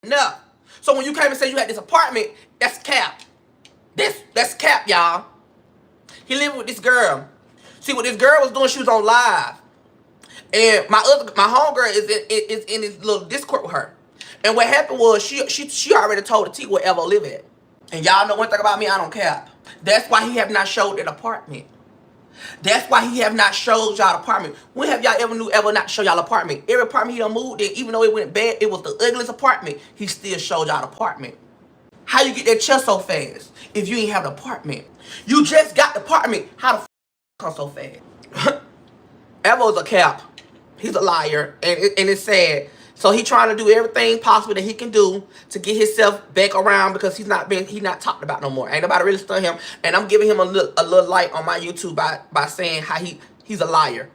enough. So when you came and said you had this apartment, that's cap. That's cap, y'all. He lived with this girl. See, what this girl was doing, she was on live. And my homegirl is in this little Discord with her. And what happened was she already told the T where Alvo live at. And y'all know one thing about me, I don't cap. That's why he have not showed that apartment. That's why he have not showed y'all apartment. When have y'all ever not show y'all apartment? Every apartment he done moved in, even though it went bad, it was the ugliest apartment, he still showed y'all apartment. How you get that chest so fast if you ain't have the apartment? You just got the apartment. How the f come so fast? Alvo's a cap. He's a liar, and it's sad. So he trying to do everything possible that he can do to get himself back around because he's not talked about no more. Ain't nobody really stunned him, and I'm giving him a little light on my YouTube by saying how he's a liar.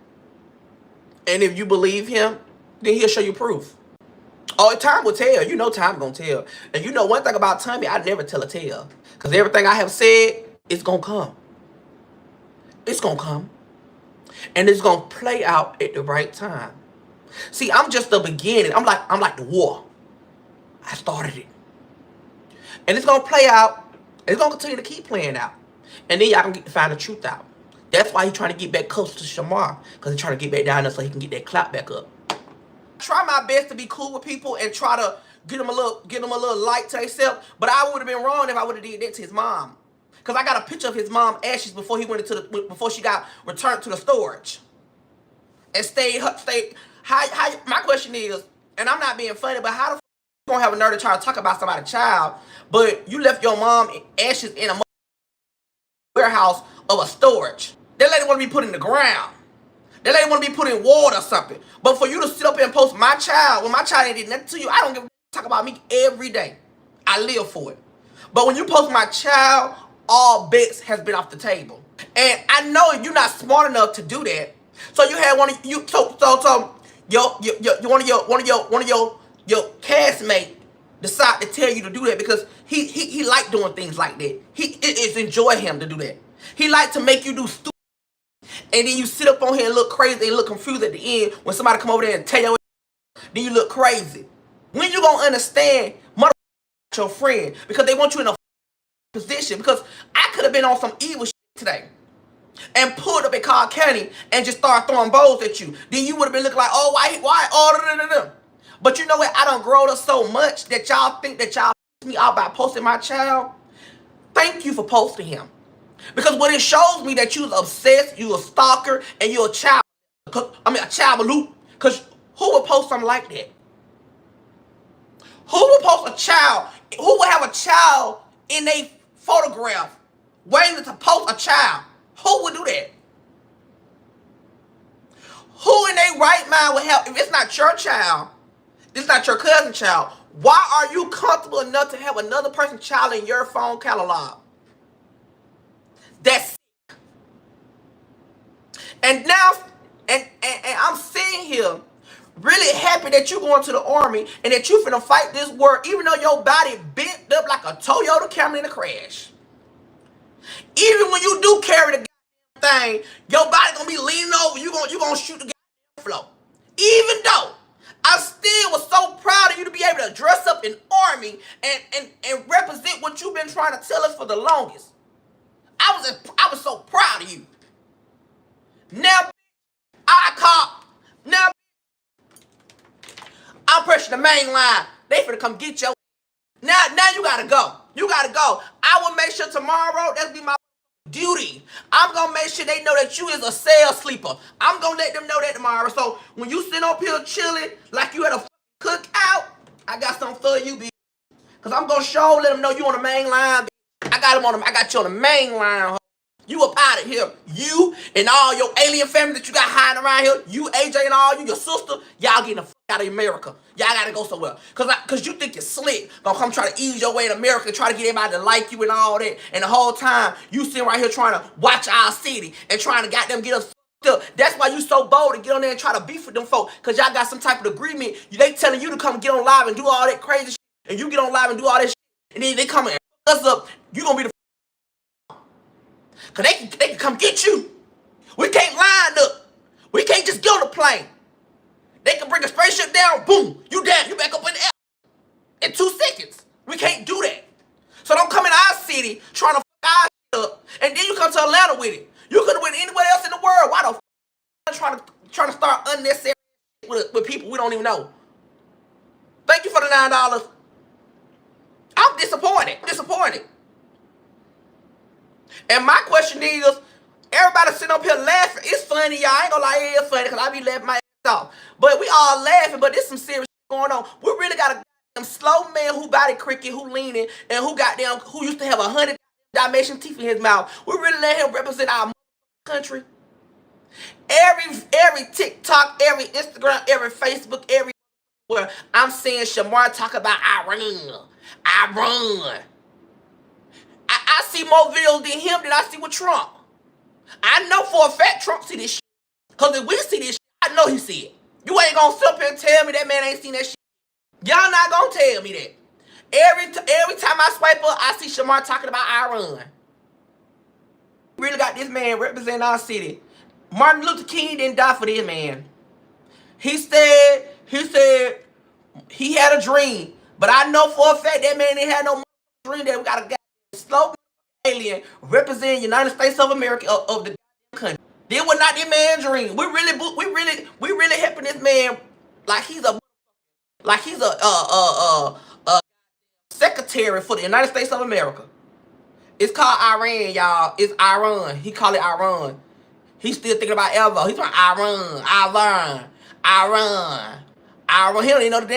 And if you believe him, then he'll show you proof. Oh, time will tell. You know time gonna tell. And you know one thing about Tommy, I never tell a tale. Because everything I have said, it's gonna come. It's gonna come. And it's gonna play out at the right time. See, I'm just the beginning. I'm like the war. I started it. And it's gonna play out. It's gonna continue to keep playing out. And then y'all gonna get to find the truth out. That's why he's trying to get back close to Shamar. Because he's trying to get back down there so he can get that clout back up. Try my best to be cool with people and try to get them a little light to themselves. But I would have been wrong if I would have did that to his mom. Cause I got a picture of his mom ashes before he went into before she got returned to the storage. And stayed. How my question is, and I'm not being funny, but how the f you gonna have a nerve to try to talk about somebody's child, but you left your mom ashes in a warehouse of a storage? That lady want to be put in the ground. That lady want to be put in water or something. But for you to sit up here and post my child when my child ain't did nothing to you, I don't give a talk about me every day. I live for it. But when you post my child, all bets has been off the table. And I know you're not smart enough to do that. So you had one of you one of your castmate decide to tell you to do that because he like doing things like that. It's enjoy him to do that. He like to make you do stupid. And then you sit up on here and look crazy and look confused at the end when somebody come over there and tell you, then you look crazy. When you gonna understand mother your friend because they want you in a position? Because I could have been on some evil shit today and pulled up at Cobb County and just start throwing bows at you. Then you would have been looking like, oh, why, oh, But you know what? I done grown up so much that y'all think that y'all me out by posting my child. Thank you for posting him. Because what it shows me that you're obsessed, you a stalker, and you're a child. I mean, a child loop. Because who would post something like that? Who would post a child? Who would have a child in a photograph waiting to post a child? Who would do that? Who in their right mind would have, if it's not your child, this is not your cousin's child, why are you comfortable enough to have another person's child in your phone catalog? That's sick. And now, and I'm sitting here really happy that you going to the army and that you finna fight this war, even though your body bent up like a Toyota Camry in a crash. Even when you do carry the goddamn thing, your body gonna be leaning over. You gonna shoot the goddamn floor. Even though I still was so proud of you to be able to dress up in army and represent what you've been trying to tell us for the longest. I was so proud of you. Now, now, I'm pressing the main line. They finna come get your. Now you gotta go. You gotta go. I will make sure tomorrow, that'll be my duty. I'm gonna make sure they know that you is a cell sleeper. I'm gonna let them know that tomorrow. So when you sit up here chilling like you at a cookout, I got something for you, bitch. Cause I'm gonna let them know you on the main line, bitch. I got you on the main line, ho. You up out of here. You and all your alien family that you got hiding around here, you, AJ and all you, your sister, y'all getting the fuck out of America. Y'all gotta go somewhere. Cause you think you're slick. Gonna come try to ease your way in America and try to get everybody to like you and all that. And the whole time, you sitting right here trying to watch our city and trying to goddamn get us fucked up. That's why you so bold to get on there and try to beef with them folk. Cause y'all got some type of agreement. They telling you to come get on live and do all that crazy shit. And you get on live and do all that shit. And then they come and fuck us up. You gonna be the cause they can come get you. We can't line up. We can't just get on the plane. They can bring a spaceship down, boom, you down, you back up in the air. in 2 seconds. We can't do that. So don't come in our city trying to fuck our shit up, and then you come to Atlanta with it. You could have went anywhere else in the world. Why the fuck trying to start unnecessary with people we don't even know? Thank you for the $9. I'm disappointed. And my question is, everybody sitting up here laughing. It's funny, y'all. I ain't gonna lie, it's funny because I be laughing my ass off. But we all laughing, but there's some serious shit going on. We really got a goddamn slow man who body cricket, who leaning, and who used to have 100 Dalmatian teeth in his mouth. We really let him represent our country. Every TikTok, every Instagram, every Facebook, everywhere, I'm seeing Shamar talk about Iran. I see more videos than him than I see with Trump. I know for a fact Trump see this shit. Because if we see this shit, I know he see it. You ain't gonna sit up here and tell me that man ain't seen that shit. Y'all not gonna tell me that. Every time I swipe up, I see Shamar talking about Iran. We really got this man representing our city. Martin Luther King didn't die for this man. He said he had a dream. But I know for a fact that man didn't have no dream that we got a goddamn slow alien representing the United States of America of the country. This was not this man's dream. We really helping this man like he's a secretary for the United States of America. It's called Iran, y'all. It's Iran. He call it Iran. He's still thinking about Alvo. He's talking Iran. He don't even know the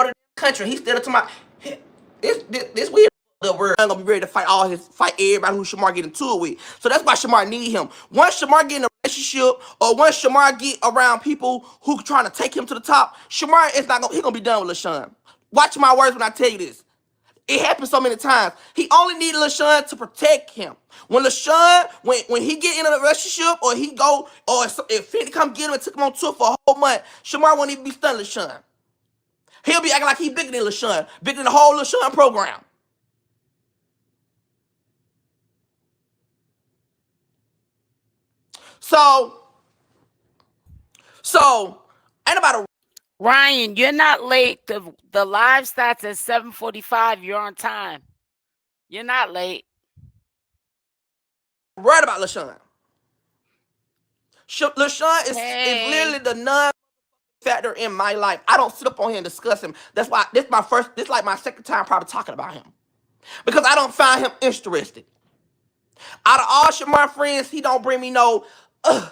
damn country. He's still talking about this weird word. I'm gonna be ready to fight everybody who Shamar get into it with. So that's why Shamar need him. Once Shamar get in a relationship, or once Shamar get around people who trying to take him to the top, Shamar is not gonna. He gonna be done with LaShawn. Watch my words when I tell you this. It happens so many times. He only needed LaShawn to protect him. When LaShawn, when he get in a relationship, or he go, or if Fenty come get him and took him on tour for a whole month, Shamar won't even be stunned LaShawn. He'll be acting like he bigger than LaShawn, bigger than the whole LaShawn program. So ain't about a Ryan, you're not late. The live starts at 7:45. You're on time. You're not late. right about LaShawn. LaShawn is literally the non-factor in my life. I don't sit up on here and discuss him. That's why this like my second time probably talking about him. Because I don't find him interested. Out of all Shamar friends, he don't bring me no like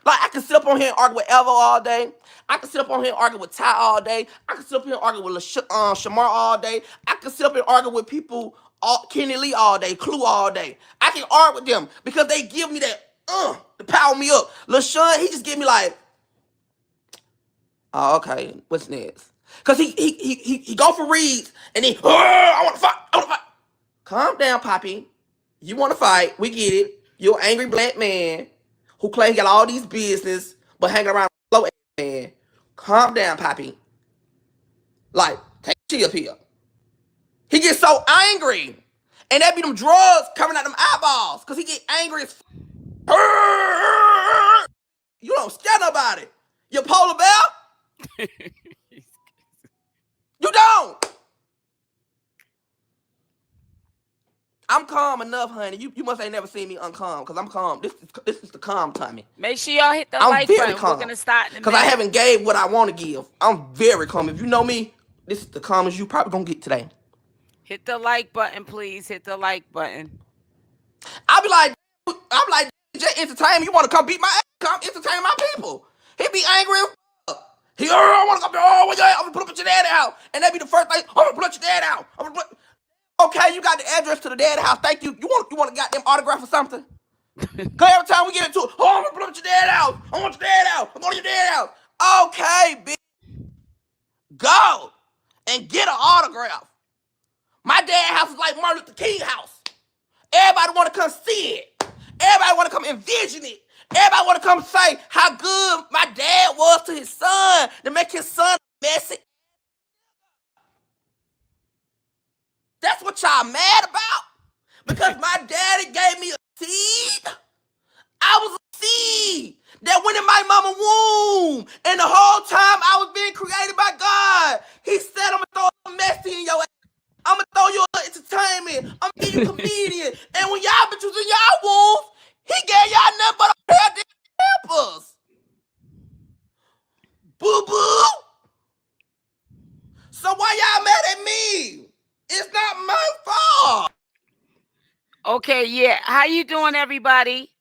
I can sit up on here and argue with Alvo all day. I can sit up on here and argue with Ty all day. I can sit up here and argue with Shamar all day. I can sit up here and argue with people, Kenny Lee all day, Clue all day. I can argue with them because they give me that to power me up. LaShawn, he just give me like, oh, okay, what's next? Cause he go for reads and then I wanna fight. Calm down, Poppy. You wanna fight? We get it. You're an angry black man who claims he got all these business but hanging around a slow ass man. Calm down, Poppy. Like, take a chill pill. He gets so angry. And that be them drugs coming out them eyeballs. Cause he get angry as you don't scare nobody. You polar bear? You don't. I'm calm enough, honey. You must ain't never seen me uncalm, because I'm calm. This is the calm Tommy. Make sure y'all hit the like button. Calm. We're gonna start in a minute. Because I haven't gave what I want to give. I'm very calm. If you know me, this is the calmest you probably gonna get today. Hit the like button, please. Hit the like button. I'm like, just entertain me. You want to come beat my ass? Come entertain my people. He be angry. I want to come. Oh, yeah, I'm gonna put up your daddy house, and that be the first thing. I'm gonna put up your daddy house. Okay, you got the address to the daddy house. Thank you. You want a goddamn autograph or something? Cause every time we get into it, I'm gonna put up your daddy house. I want your daddy house. I'm going to your daddy house. Okay, bitch. Go and get an autograph. My dad's house is like Martin Luther King house. Everybody want to come see it. Everybody want to come envision it. Everybody want to come say how good my dad was to his son, to make his son messy. That's what y'all mad about? Because my daddy gave me a seed. I was a seed that went in my mama's womb. And the whole time I was being created by God, he said, I'm going to throw a messy in your you comedian. And when y'all bitches in y'all wounds, he gave y'all nothing but a pair of pampers. Boo boo. So why y'all mad at me? It's not my fault. Okay, yeah. How you doing, everybody?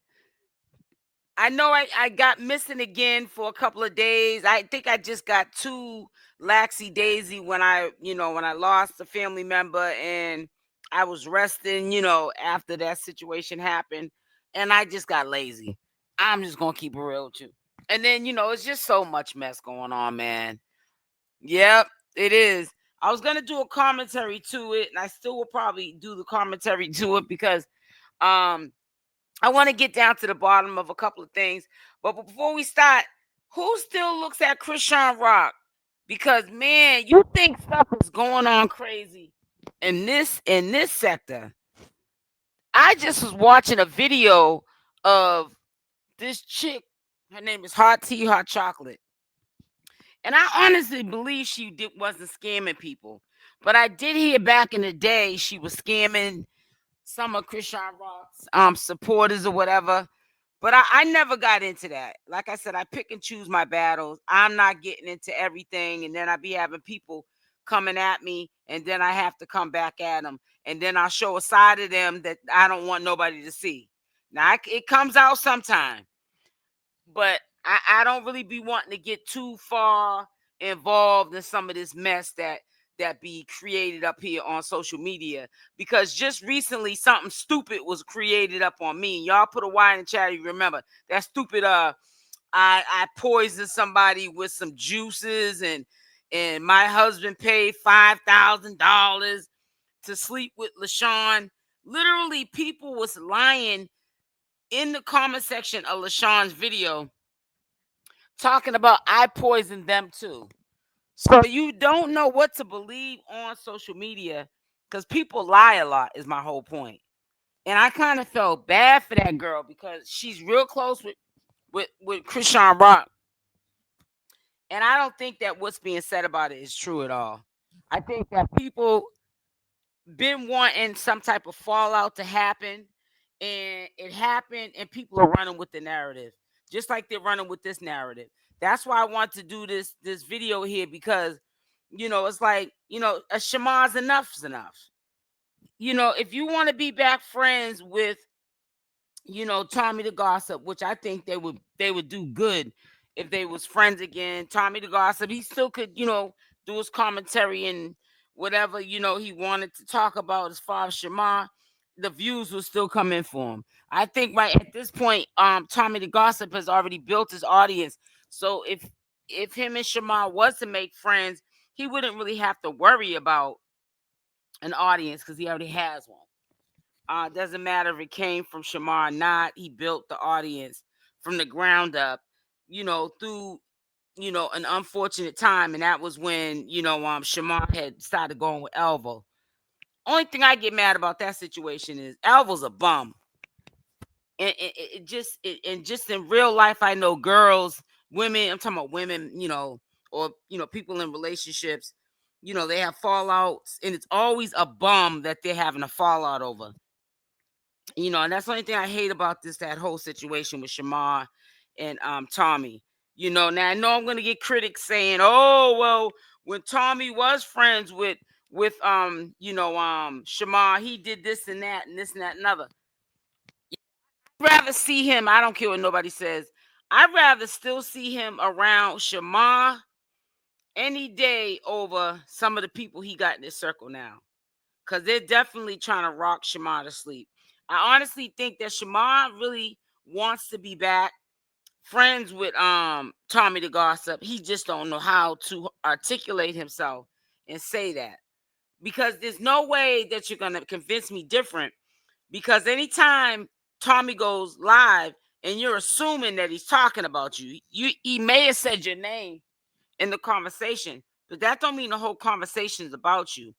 I know I got missing again for a couple of days. I think I just got too laxy daisy when I lost a family member and I was resting, after that situation happened, and I just got lazy. I'm just gonna keep it real with you. And then, it's just so much mess going on, man. Yep, it is. I was gonna do a commentary to it, and I still will probably do the commentary to it because I want to get down to the bottom of a couple of things. But before we start, who still looks at Christian Rock? Because man, you think stuff is going on crazy in this sector. I just was watching a video of this chick. Her name is Hot Tea Hot Chocolate. And I honestly believe she wasn't scamming people. But I did hear back in the day she was scamming some of Christian Rock's supporters or whatever. But I never got into that. Like I said, I pick and choose my battles. I'm not getting into everything. And then I be having people coming at me. And then I have to come back at them. And then I'll show a side of them that I don't want nobody to see. Now, it comes out sometime. But I don't really be wanting to get too far involved in some of this mess that be created up here on social media, because just recently something stupid was created up on me. Y'all put a Y in the chat. You remember that stupid I poisoned somebody with some juices and my husband paid $5,000 to sleep with LaShawn. Literally, people was lying in the comment section of LaShawn's video, talking about I poisoned them too. So you don't know what to believe on social media because people lie a lot, is my whole point. And I kind of felt bad for that girl because she's real close with Christian Rock. And I don't think that what's being said about it is true at all. I think that people been wanting some type of fallout to happen, and it happened, and people are running with the narrative, just like they're running with this narrative. That's why I want to do this video here, because it's like, a Shamar's enough's enough. If you want to be back friends with Tommythegossip, which I think they would do good if they was friends again. Tommythegossip, he still could, do his commentary and whatever, he wanted to talk about as far as Shamar. The views will still come in for him. I think right at this point, Tommythegossip has already built his audience. So if him and Shamar was to make friends, he wouldn't really have to worry about an audience because he already has one. Doesn't matter if it came from Shamar or not. He built the audience from the ground up, through, an unfortunate time. And that was when, Shamar had started going with Alvo. Only thing I get mad about that situation is Alvo's a bum. And just in real life, I know girls, women, I'm talking about women, or, people in relationships, they have fallouts, and it's always a bum that they're having a fallout over. And that's the only thing I hate about that whole situation with Shamar and Tommy. Now I know I'm gonna get critics saying, "Oh, well, when Tommy was friends with Shamar, he did this and that and this and that and other." I'd rather see him. I don't care what nobody says. I'd rather still see him around Shamar any day over some of the people he got in his circle now, because they're definitely trying to rock Shamar to sleep. I honestly think that Shamar really wants to be back friends with Tommythegossip. He just don't know how to articulate himself and say that, because there's no way that you're gonna convince me different. Because anytime Tommy goes live and you're assuming that he's talking about you, he may have said your name in the conversation, but that don't mean the whole conversation is about you.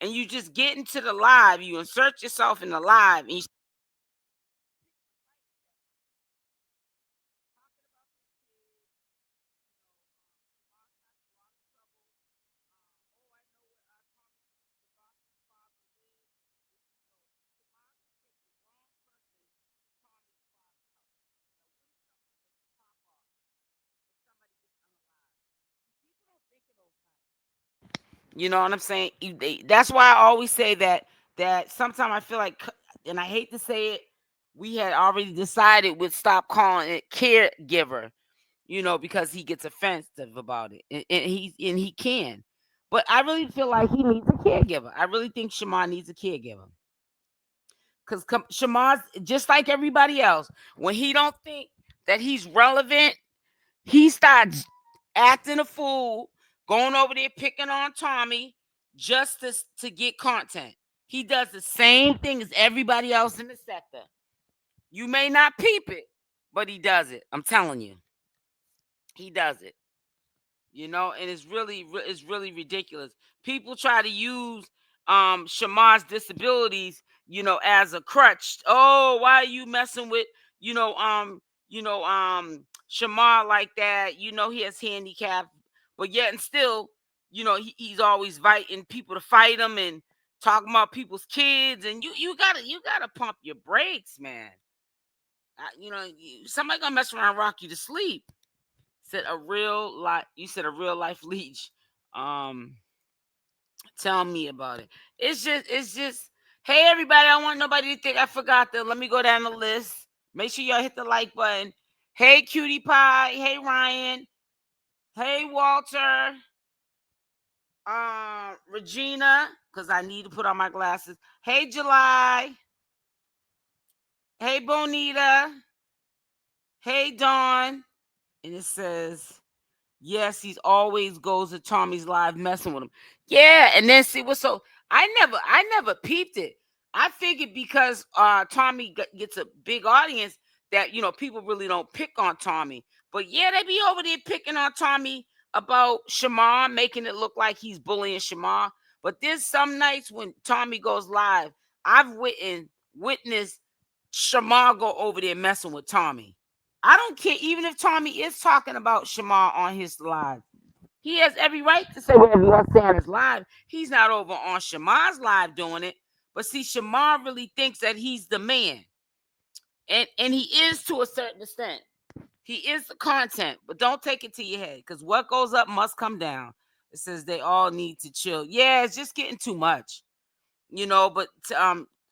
And you just get into the live, you insert yourself in the live, and you You know what I'm saying? That's why I always say that sometimes I feel like, and I hate to say it, we had already decided we'd stop calling it caregiver, because he gets offensive about it, and he can. But I really feel like he needs a caregiver. I really think Shamar needs a caregiver. Because Shamar's just like everybody else. When he don't think that he's relevant, he starts acting a fool, going over there picking on Tommy just to get content. He does the same thing as everybody else in the sector. You may not peep it, but he does it. I'm telling you. He does it. And it's really ridiculous. People try to use Shamar's disabilities, as a crutch. Oh, why are you messing with, Shamar like that? He has handicap, but yet and still, he's always inviting people to fight him and talking about people's kids, and you gotta pump your brakes, man. Somebody gonna mess around and rock you to sleep. Said a real life. You said a real life leech. Tell me about it. It's just. Hey everybody, I don't want nobody to think I forgot them. Let me go down the list. Make sure y'all hit the like button. Hey Cutie Pie. Hey Ryan. Hey Walter. Regina, because I need to put on my glasses. Hey July. Hey Bonita. Hey Dawn. And it says, yes, he always goes to Tommy's live messing with him. Yeah, and then see what's so I never peeped it. I figured because Tommy gets a big audience that people really don't pick on Tommy. But yeah, they be over there picking on Tommy about Shamar, making it look like he's bullying Shamar. But there's some nights when Tommy goes live, I've witnessed Shamar go over there messing with Tommy. I don't care, even if Tommy is talking about Shamar on his live. He has every right to say whatever he wants to say on his live. He's not over on Shamar's live doing it. But see, Shamar really thinks that he's the man. And he is to a certain extent. He is the content, but don't take it to your head, because what goes up must come down. It says they all need to chill. Yeah, it's just getting too much. But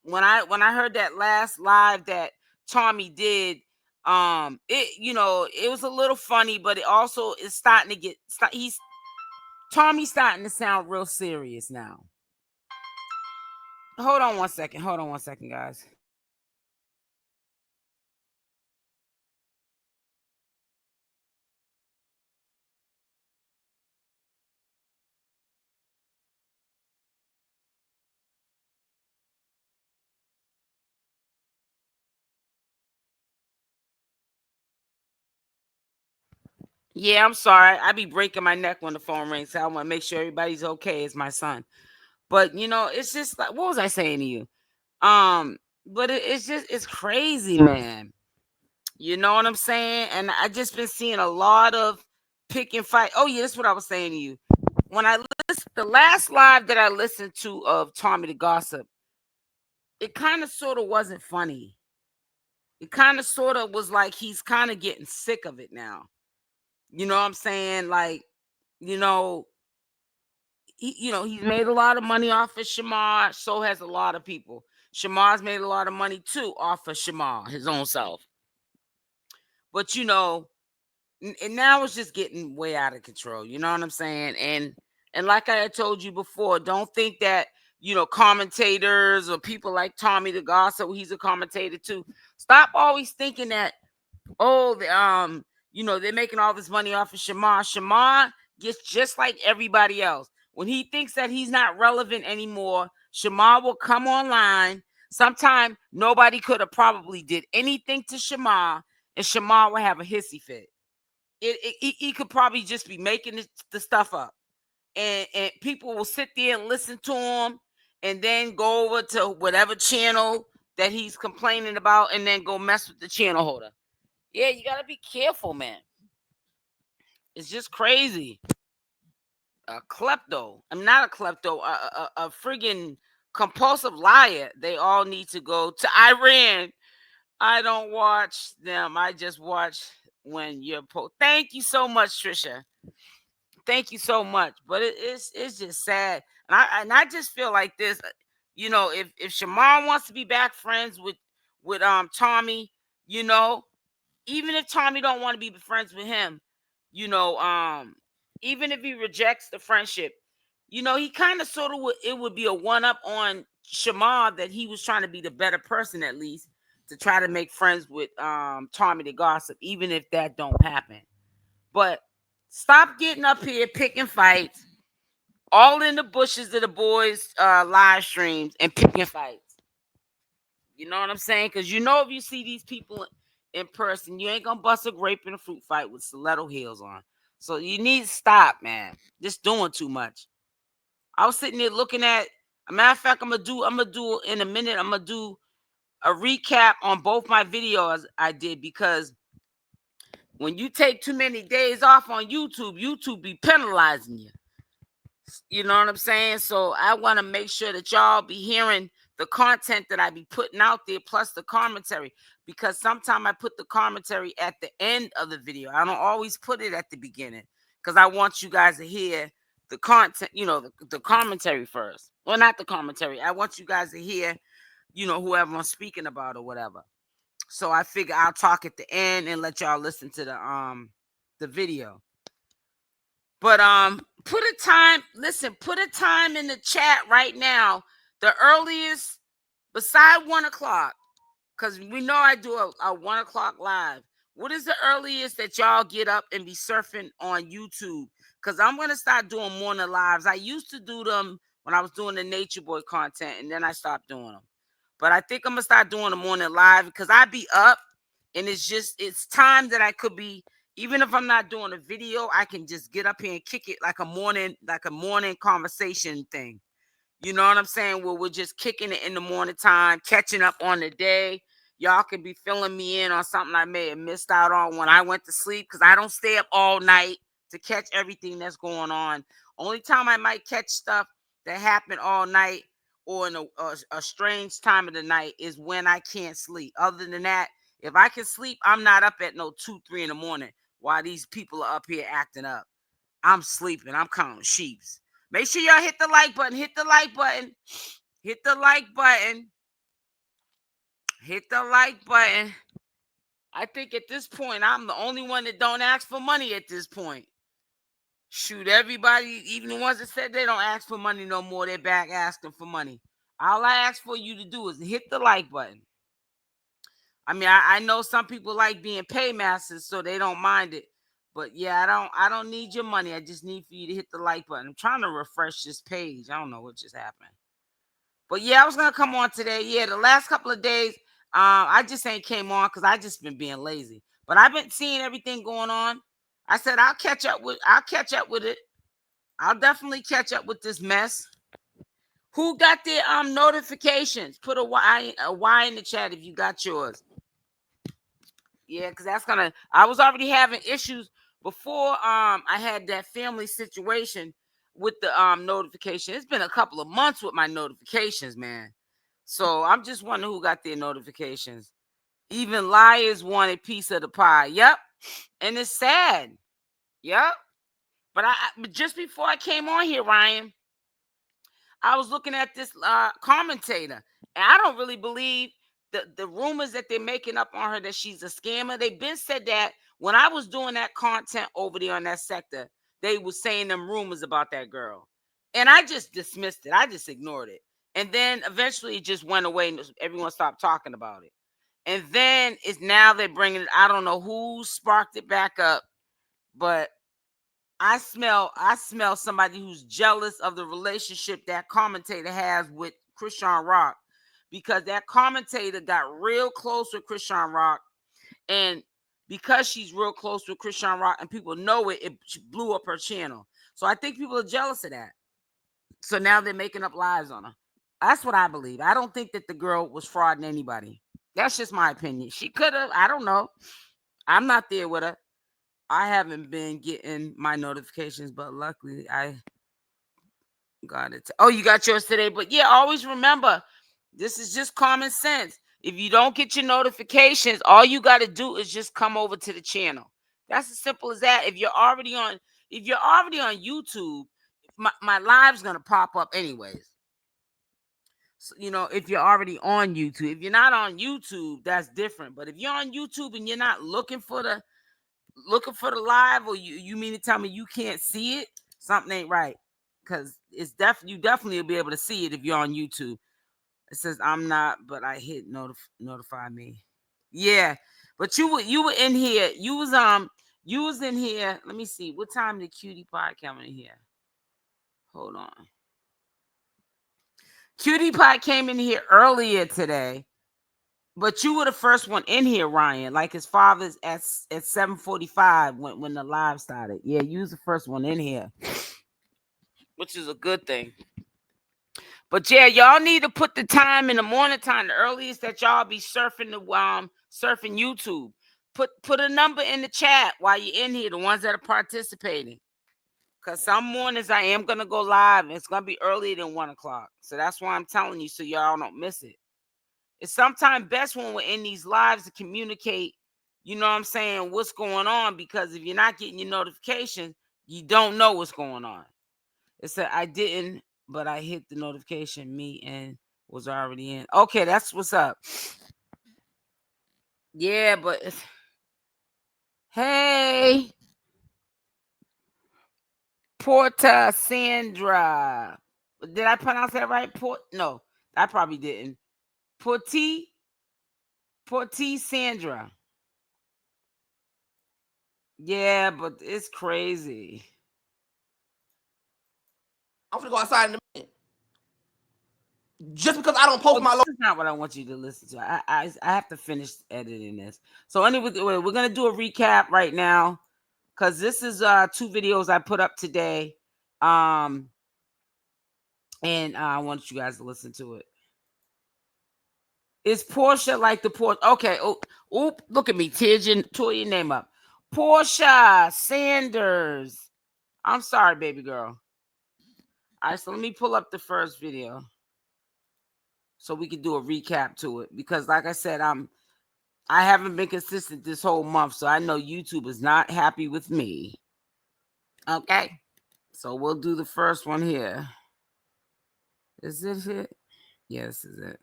when I heard that last live that Tommy did, it was a little funny, but it also is starting to get Tommy's starting to sound real serious now. Hold on one second, guys. Yeah, I'm sorry. I be breaking my neck when the phone rings, so I want to make sure everybody's okay. It's my son. But it's just like, what was I saying to you? But it's crazy, man. You know what I'm saying? And I just been seeing a lot of pick and fight. Oh yeah, that's what I was saying to you. When I listened, the last live that I listened to of Tommythegossip, it kind of sort of wasn't funny. It kind of sort of was like he's kind of getting sick of it now. You know what I'm saying? Like, you know, he's made a lot of money off of Shamar. So has a lot of people. Shamar's made a lot of money too off of Shamar, his own self. But and now it's just getting way out of control. You know what I'm saying? And like I had told you before, don't think that commentators or people like Tommythegossip, he's a commentator too. Stop always thinking that they're making all this money off of Shamar. Shamar gets just like everybody else. When he thinks that he's not relevant anymore, Shamar will come online. Sometime nobody could have probably did anything to Shamar, and Shamar will have a hissy fit. He could probably just be making the stuff up, and people will sit there and listen to him, and then go over to whatever channel that he's complaining about, and then go mess with the channel holder. Yeah, you gotta be careful, man. It's just crazy. A klepto. I'm not a klepto. A friggin' compulsive liar. They all need to go to Iran. I don't watch them. I just watch when you're Thank you so much, Trisha. thank you so much. But it's just sad, and I just feel like this. You know, if Shamar wants to be back friends with Tommy, you know, even if Tommy don't want to be friends with him, you know, even if he rejects the friendship, you know, he kind of sort of would be a one up on Shamar, that he was trying to be the better person, at least to try to make friends with Tommythegossip, even if that don't happen. But stop getting up here picking fights, all in the bushes of the boys' live streams and picking fights. You know what I'm saying? Because you know, if you see these people in person, you ain't gonna bust a grape in a fruit fight with stiletto heels on. So you need to stop, man. Just doing too much. I was sitting there looking at. A matter of fact, I'm gonna do in a minute. I'm gonna do a recap on both my videos I did, because when you take too many days off on YouTube be penalizing you. You know what I'm saying? So I want to make sure that y'all be hearing the content that I be putting out there, plus the commentary, because sometimes I put the commentary at the end of the video. I don't always put it at the beginning, because I want you guys to hear the content, you know, the commentary first. Well, not the commentary. I want you guys to hear, you know, whoever I'm speaking about or whatever. So I figure I'll talk at the end and let y'all listen to the video. But put a time in the chat right now. The earliest, beside 1 o'clock, because we know I do a 1 o'clock live. What is the earliest that y'all get up and be surfing on YouTube? Because I'm gonna start doing morning lives. I used to do them when I was doing the Nature Boy content, and then I stopped doing them. But I think I'm gonna start doing the morning live, because I be up, and it's time that I could be. Even if I'm not doing a video, I can just get up here and kick it like a morning conversation thing. You know what I'm saying? Where we're just kicking it in the morning time, catching up on the day. Y'all can be filling me in on something I may have missed out on when I went to sleep, because I don't stay up all night to catch everything that's going on. Only time I might catch stuff that happened all night or in a strange time of the night is when I can't sleep. Other than that, if I can sleep, I'm not up at no 2, 3 in the morning while these people are up here acting up. I'm sleeping. I'm counting sheeps. Make sure y'all hit the like button. Hit the like button. Hit the like button. Hit the like button. I think at this point, I'm the only one that don't ask for money at this point. Shoot, everybody, even the ones that said they don't ask for money no more, they're back asking for money. All I ask for you to do is hit the like button. I mean, I know some people like being paymasters, so they don't mind it. But yeah, I don't need your money. I just need for you to hit the like button. I'm trying to refresh this page. I don't know what just happened. But yeah, I was gonna come on today. Yeah, the last couple of days, I just ain't came on because I just been being lazy. But I've been seeing everything going on. I said I'll catch up with it. I'll definitely catch up with this mess. Who got their notifications? Put a Y in the chat if you got yours. Yeah, because that's gonna. I was already having issues before. I had that family situation with the notification. It's been a couple of months with my notifications, man. So I'm just wondering who got their notifications. Even liars want a piece of the pie. Yep, and it's sad. Yep. But just before I came on here, Ryan, I was looking at this commentator, and I don't really believe the rumors that they're making up on her that she's a scammer. They've been said that when I was doing that content over there on that sector, they were saying them rumors about that girl, and I just dismissed it. I just ignored it, and then eventually it just went away, and everyone stopped talking about it. And then it's now they're bringing it. I don't know who sparked it back up, but I smell somebody who's jealous of the relationship that commentator has with Christian Rock, because that commentator got real close with Christian Rock, and because she's real close with Christian Rock and people know it, it blew up her channel. So I think people are jealous of that. So now they're making up lies on her. That's what I believe. I don't think that the girl was frauding anybody. That's just my opinion. She could have. I don't know. I'm not there with her. I haven't been getting my notifications, but luckily I got it. Oh, you got yours today. But yeah, always remember, this is just common sense. If you don't get your notifications, all you got to do is just come over to the channel. That's as simple as that. If you're already on if you're already on YouTube, my live's gonna pop up anyways. So, you know, if you're already on YouTube. If you're not on YouTube, that's different. But if you're on YouTube and you're not looking for the live, or you mean to tell me you can't see it, something ain't right. Because it's you definitely will be able to see it if you're on YouTube. It says I'm not, but I hit notify me. Yeah, but you were in here. You was in here. Let me see. What time did Cutie Pie come in here? Hold on. Cutie Pie came in here earlier today, but you were the first one in here, Ryan. Like his father's at 7:45 when the live started. Yeah, you was the first one in here, which is a good thing. But yeah, y'all need to put the time in the morning time, the earliest that y'all be surfing surfing YouTube. Put a number in the chat while you're in here, the ones that are participating. Because some mornings I am going to go live, and it's going to be earlier than 1 o'clock. So that's why I'm telling you, so y'all don't miss it. It's sometimes best when we're in these lives to communicate, you know what I'm saying, what's going on. Because if you're not getting your notification, you don't know what's going on. It said I didn't, but I hit the notification me and was already in. Okay, that's what's up. Yeah, but hey, Porta Sandra. Did I pronounce that right? No, I probably didn't. Porti Sandra. Yeah, but it's crazy. I'm gonna go outside in a minute. Just because I don't post my This is not what I want you to listen to. I have to finish editing this. So anyway, we're gonna do a recap right now, because this is 2 videos I put up today. And I want you guys to listen to it. Is Portia like the Porsche? Okay. Oh, look at me. Tore your name up. Portia Sanders. I'm sorry, baby girl. All right, so let me pull up the first video so we can do a recap to it. Because like I said, I haven't been consistent this whole month, so I know YouTube is not happy with me. Okay. So we'll do the first one here. Is it it? Yeah, this is it.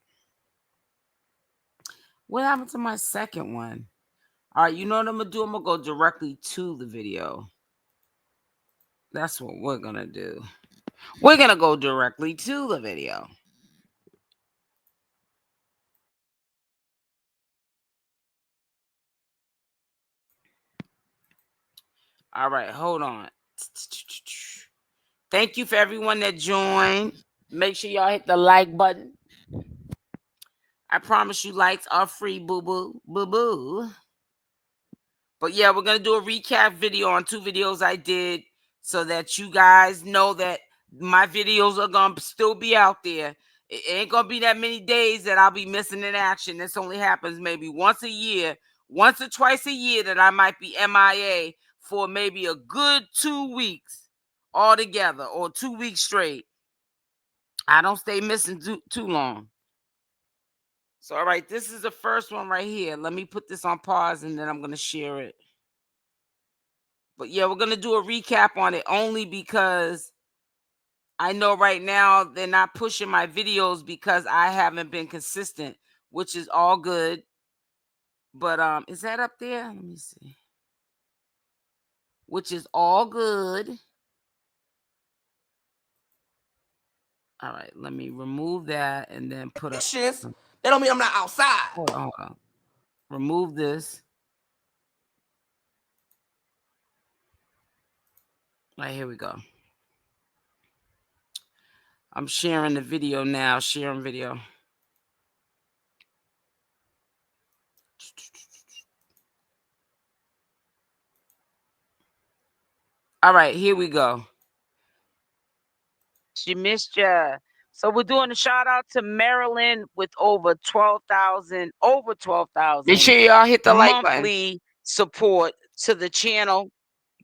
What happened to my second one? All right, you know what I'm going to do? I'm going to go directly to the video. That's what we're going to do. We're going to go directly to the video. All right, hold on. Thank you for everyone that joined. Make sure y'all hit the like button. I promise you likes are free, boo-boo, boo-boo. But yeah, we're going to do a recap video on 2 videos I did so that you guys know that my videos are going to still be out there. It ain't going to be that many days that I'll be missing in action. This only happens maybe once a year, once or twice a year, that I might be MIA for maybe a good 2 weeks altogether, or 2 weeks straight. I don't stay missing too long. So, all right, this is the first one right here. Let me put this on pause and then I'm going to share it. But yeah, we're going to do a recap on it only because I know right now they're not pushing my videos because I haven't been consistent, which is all good. But is that up there? Let me see. Which is all good. All right, let me remove that and then put up. That don't mean I'm not outside. Hold on. Remove this. All right, here we go. I'm sharing the video now. Sharing video. All right, here we go. She missed ya. So we're doing a shout out to Maryland with over 12,000. Make sure y'all hit the like button. Monthly support to the channel.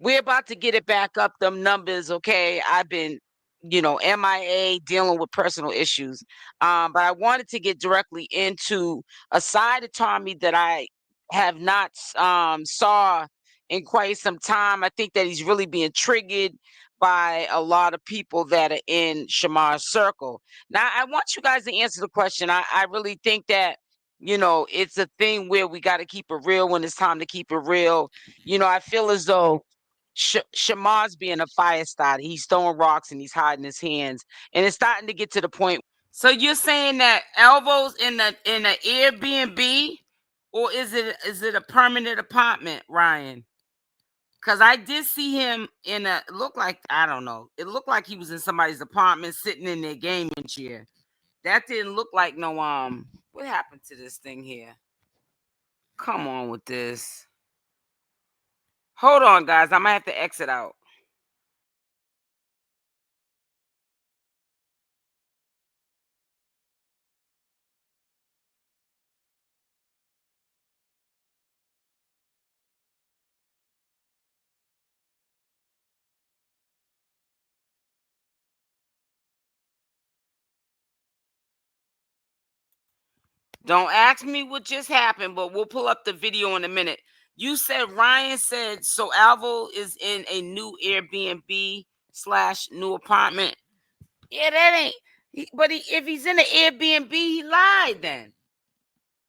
We're about to get it back up, them numbers, okay? I've been, MIA, dealing with personal issues. But I wanted to get directly into a side of Tommy that I have not saw in quite some time. I think that he's really being triggered by a lot of people that are in Shamar's circle. Now, I want you guys to answer the question. I really think that, you know, it's a thing where we got to keep it real when it's time to keep it real. You know, I feel as though Shamar's being a fire starter. He's throwing rocks and he's hiding his hands. And it's starting to get to the point. So you're saying that Alvo's in an Airbnb, or is it a permanent apartment, Ryan? Because I did see him in a, it looked like, I don't know, it looked like he was in somebody's apartment sitting in their gaming chair. That didn't look like no, what happened to this thing here? Come on with this. Hold on, guys. I might have to exit out. Don't ask me what just happened, but we'll pull up the video in a minute. You said, Ryan said, so Alvo is in a new Airbnb / new apartment. Yeah, that ain't, if he's in an Airbnb, he lied then.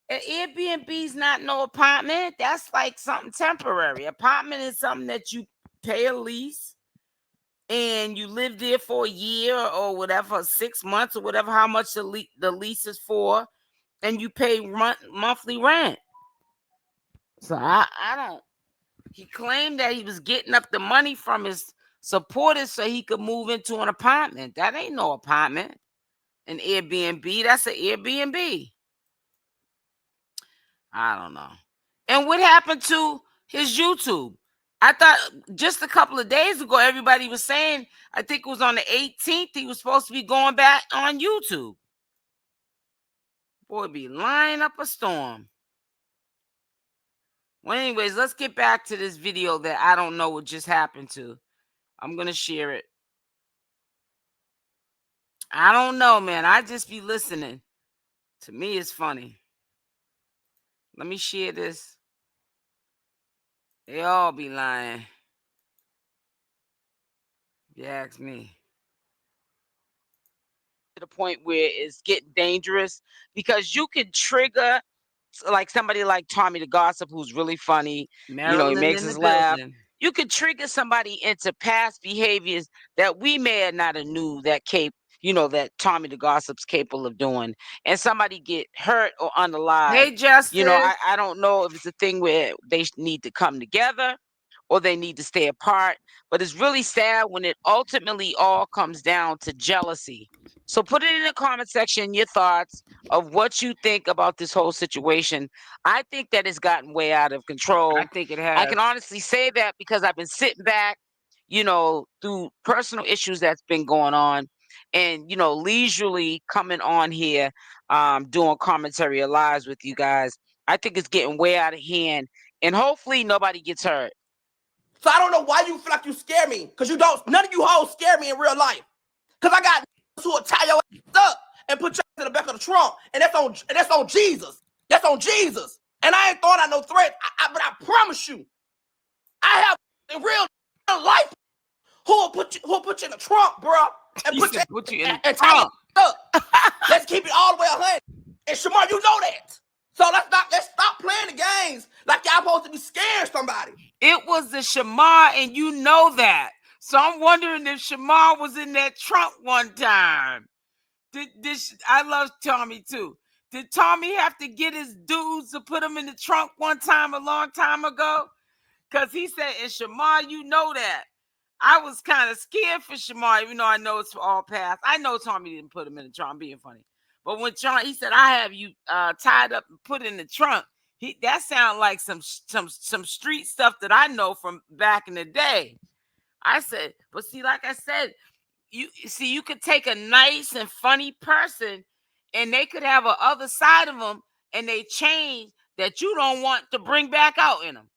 An Airbnb's not no apartment. That's like something temporary. Apartment is something that you pay a lease and you live there for a year or whatever, 6 months or whatever, how much the lease is for, and you pay monthly rent. So I don't. He claimed that he was getting up the money from his supporters so he could move into an apartment. That ain't no apartment. An Airbnb, that's an Airbnb. I don't know. And what happened to his YouTube? I thought just a couple of days ago, everybody was saying, I think it was on the 18th, he was supposed to be going back on YouTube. Boy, be lying up a storm. Well, anyways, let's get back to this video that I don't know what just happened to. I'm going to share it. I don't know, man. I just be listening. To me, it's funny. Let me share this. They all be lying. If you ask me. To the point where it's getting dangerous because you can trigger like somebody like Tommythegossip, who's really funny. You know, he makes us laugh. You could trigger somebody into past behaviors that we may not have knew that that Tommythegossip's capable of doing, and somebody get hurt or unalive. Hey, Justice. You know, I don't know if it's a thing where they need to come together or they need to stay apart, but it's really sad when it ultimately all comes down to jealousy. So put it in the comment section, your thoughts of what you think about this whole situation. I think that it's gotten way out of control. I think it has. I can honestly say that because I've been sitting back, through personal issues that's been going on and, leisurely coming on here, doing commentary or lives with you guys. I think it's getting way out of hand and hopefully nobody gets hurt. So I don't know why you feel like you scare me. Because you don't, none of you hoes scare me in real life. Because I got who will tie your ass up and put you in the back of the trunk. And that's on Jesus. That's on Jesus. And I ain't throwing out no threat. But I promise you, I have in real life who will put you in the trunk, bro. And put you in the trunk. Let's keep it all the way 100. And Shamar, you know that. So let's stop playing the games like y'all supposed to be scaring somebody. It was the Shamar, and you know that. So I'm wondering if Shamar was in that trunk one time. I love Tommy too. Did Tommy have to get his dudes to put him in the trunk one time a long time ago? Because he said, and Shamar, you know that. I was kind of scared for Shamar, even though I know it's all past. I know Tommy didn't put him in the trunk, I'm being funny. But when he said, I have you tied up and put in the trunk, that sounded like some street stuff that I know from back in the day. I said, but see, like I said, you could take a nice and funny person and they could have a other side of them and they change that you don't want to bring back out in them.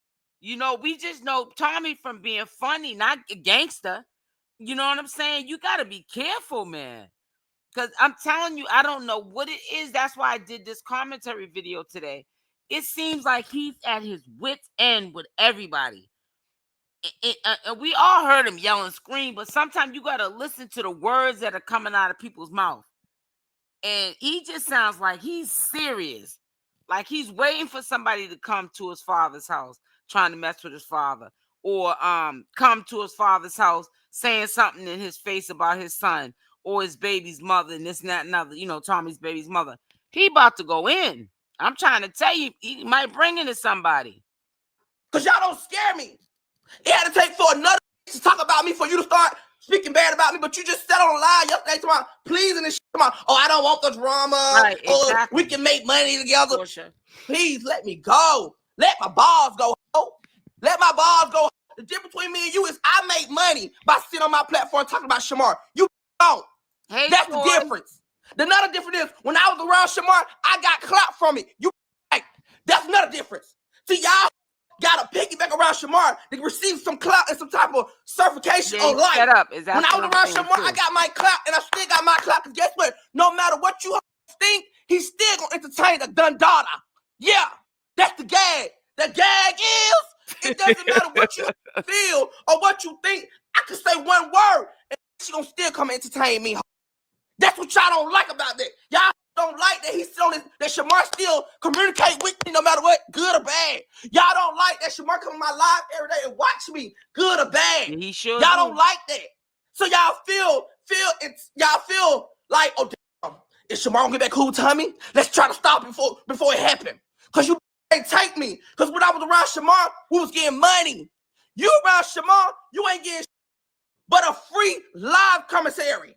We just know Tommy from being funny, not a gangster. You know what I'm saying? You got to be careful, man. Because I'm telling you, I don't know what it is. That's why I did this commentary video today. It seems like he's at his wit's end with everybody. and we all heard him yell and scream, but sometimes you got to listen to the words that are coming out of people's mouth. And he just sounds like he's serious. Like he's waiting for somebody to come to his father's house, trying to mess with his father, or come to his father's house saying something in his face about his son or his baby's mother and this and that and other, you know, Tommy's baby's mother. He about to go in. I'm trying to tell you, he might bring into somebody. Because y'all don't scare me. It had to take for another to talk about me for you to start speaking bad about me, but you just said on the line yesterday to my pleasing and shit. Oh, I don't want the drama. Right, exactly. We can make money together. Portia. Please let me go. Let my balls go. Let my balls go. The difference between me and you is I make money by sitting on my platform talking about Shamar. You don't. Hey, that's the difference. Another difference is when I was around Shamar, I got clout from it. You right. That's another difference. See, y'all got to piggyback around Shamar to receive some clout and some type of certification on life. When I was around Shamar, I got my clout and I still got my clout. Because guess what? No matter what you think, he's still going to entertain a done daughter. Yeah, that's the gag. The gag is, it doesn't matter what you feel or what you think. I can say one word and she's going to still come and entertain me. That's what y'all don't like about that. Y'all don't like that he's still that Shamar still communicate with me no matter what, good or bad. Y'all don't like that Shamar come on my live every day and watch me, good or bad. He sure y'all don't like that. So y'all feel like, oh damn, is Shamar gonna get back cool with Tommy? Let's try to stop it before it happened. Cause you ain't take me. Cause when I was around Shamar, we was getting money. You around Shamar, you ain't getting but a free live commissary.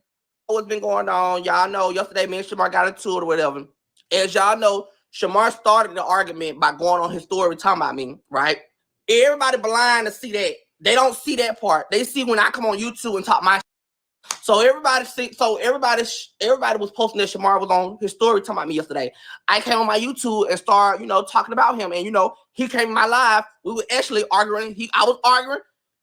What's been going on? Y'all know yesterday me and Shamar got into it or whatever. As y'all know, Shamar started the argument by going on his story talking about me, right? Everybody blind to see that. They don't see that part. They see when I come on YouTube and talk my shit. So everybody was posting that Shamar was on his story talking about me yesterday. I came on my YouTube and started, talking about him. And, he came in my live. We were actually arguing. I was arguing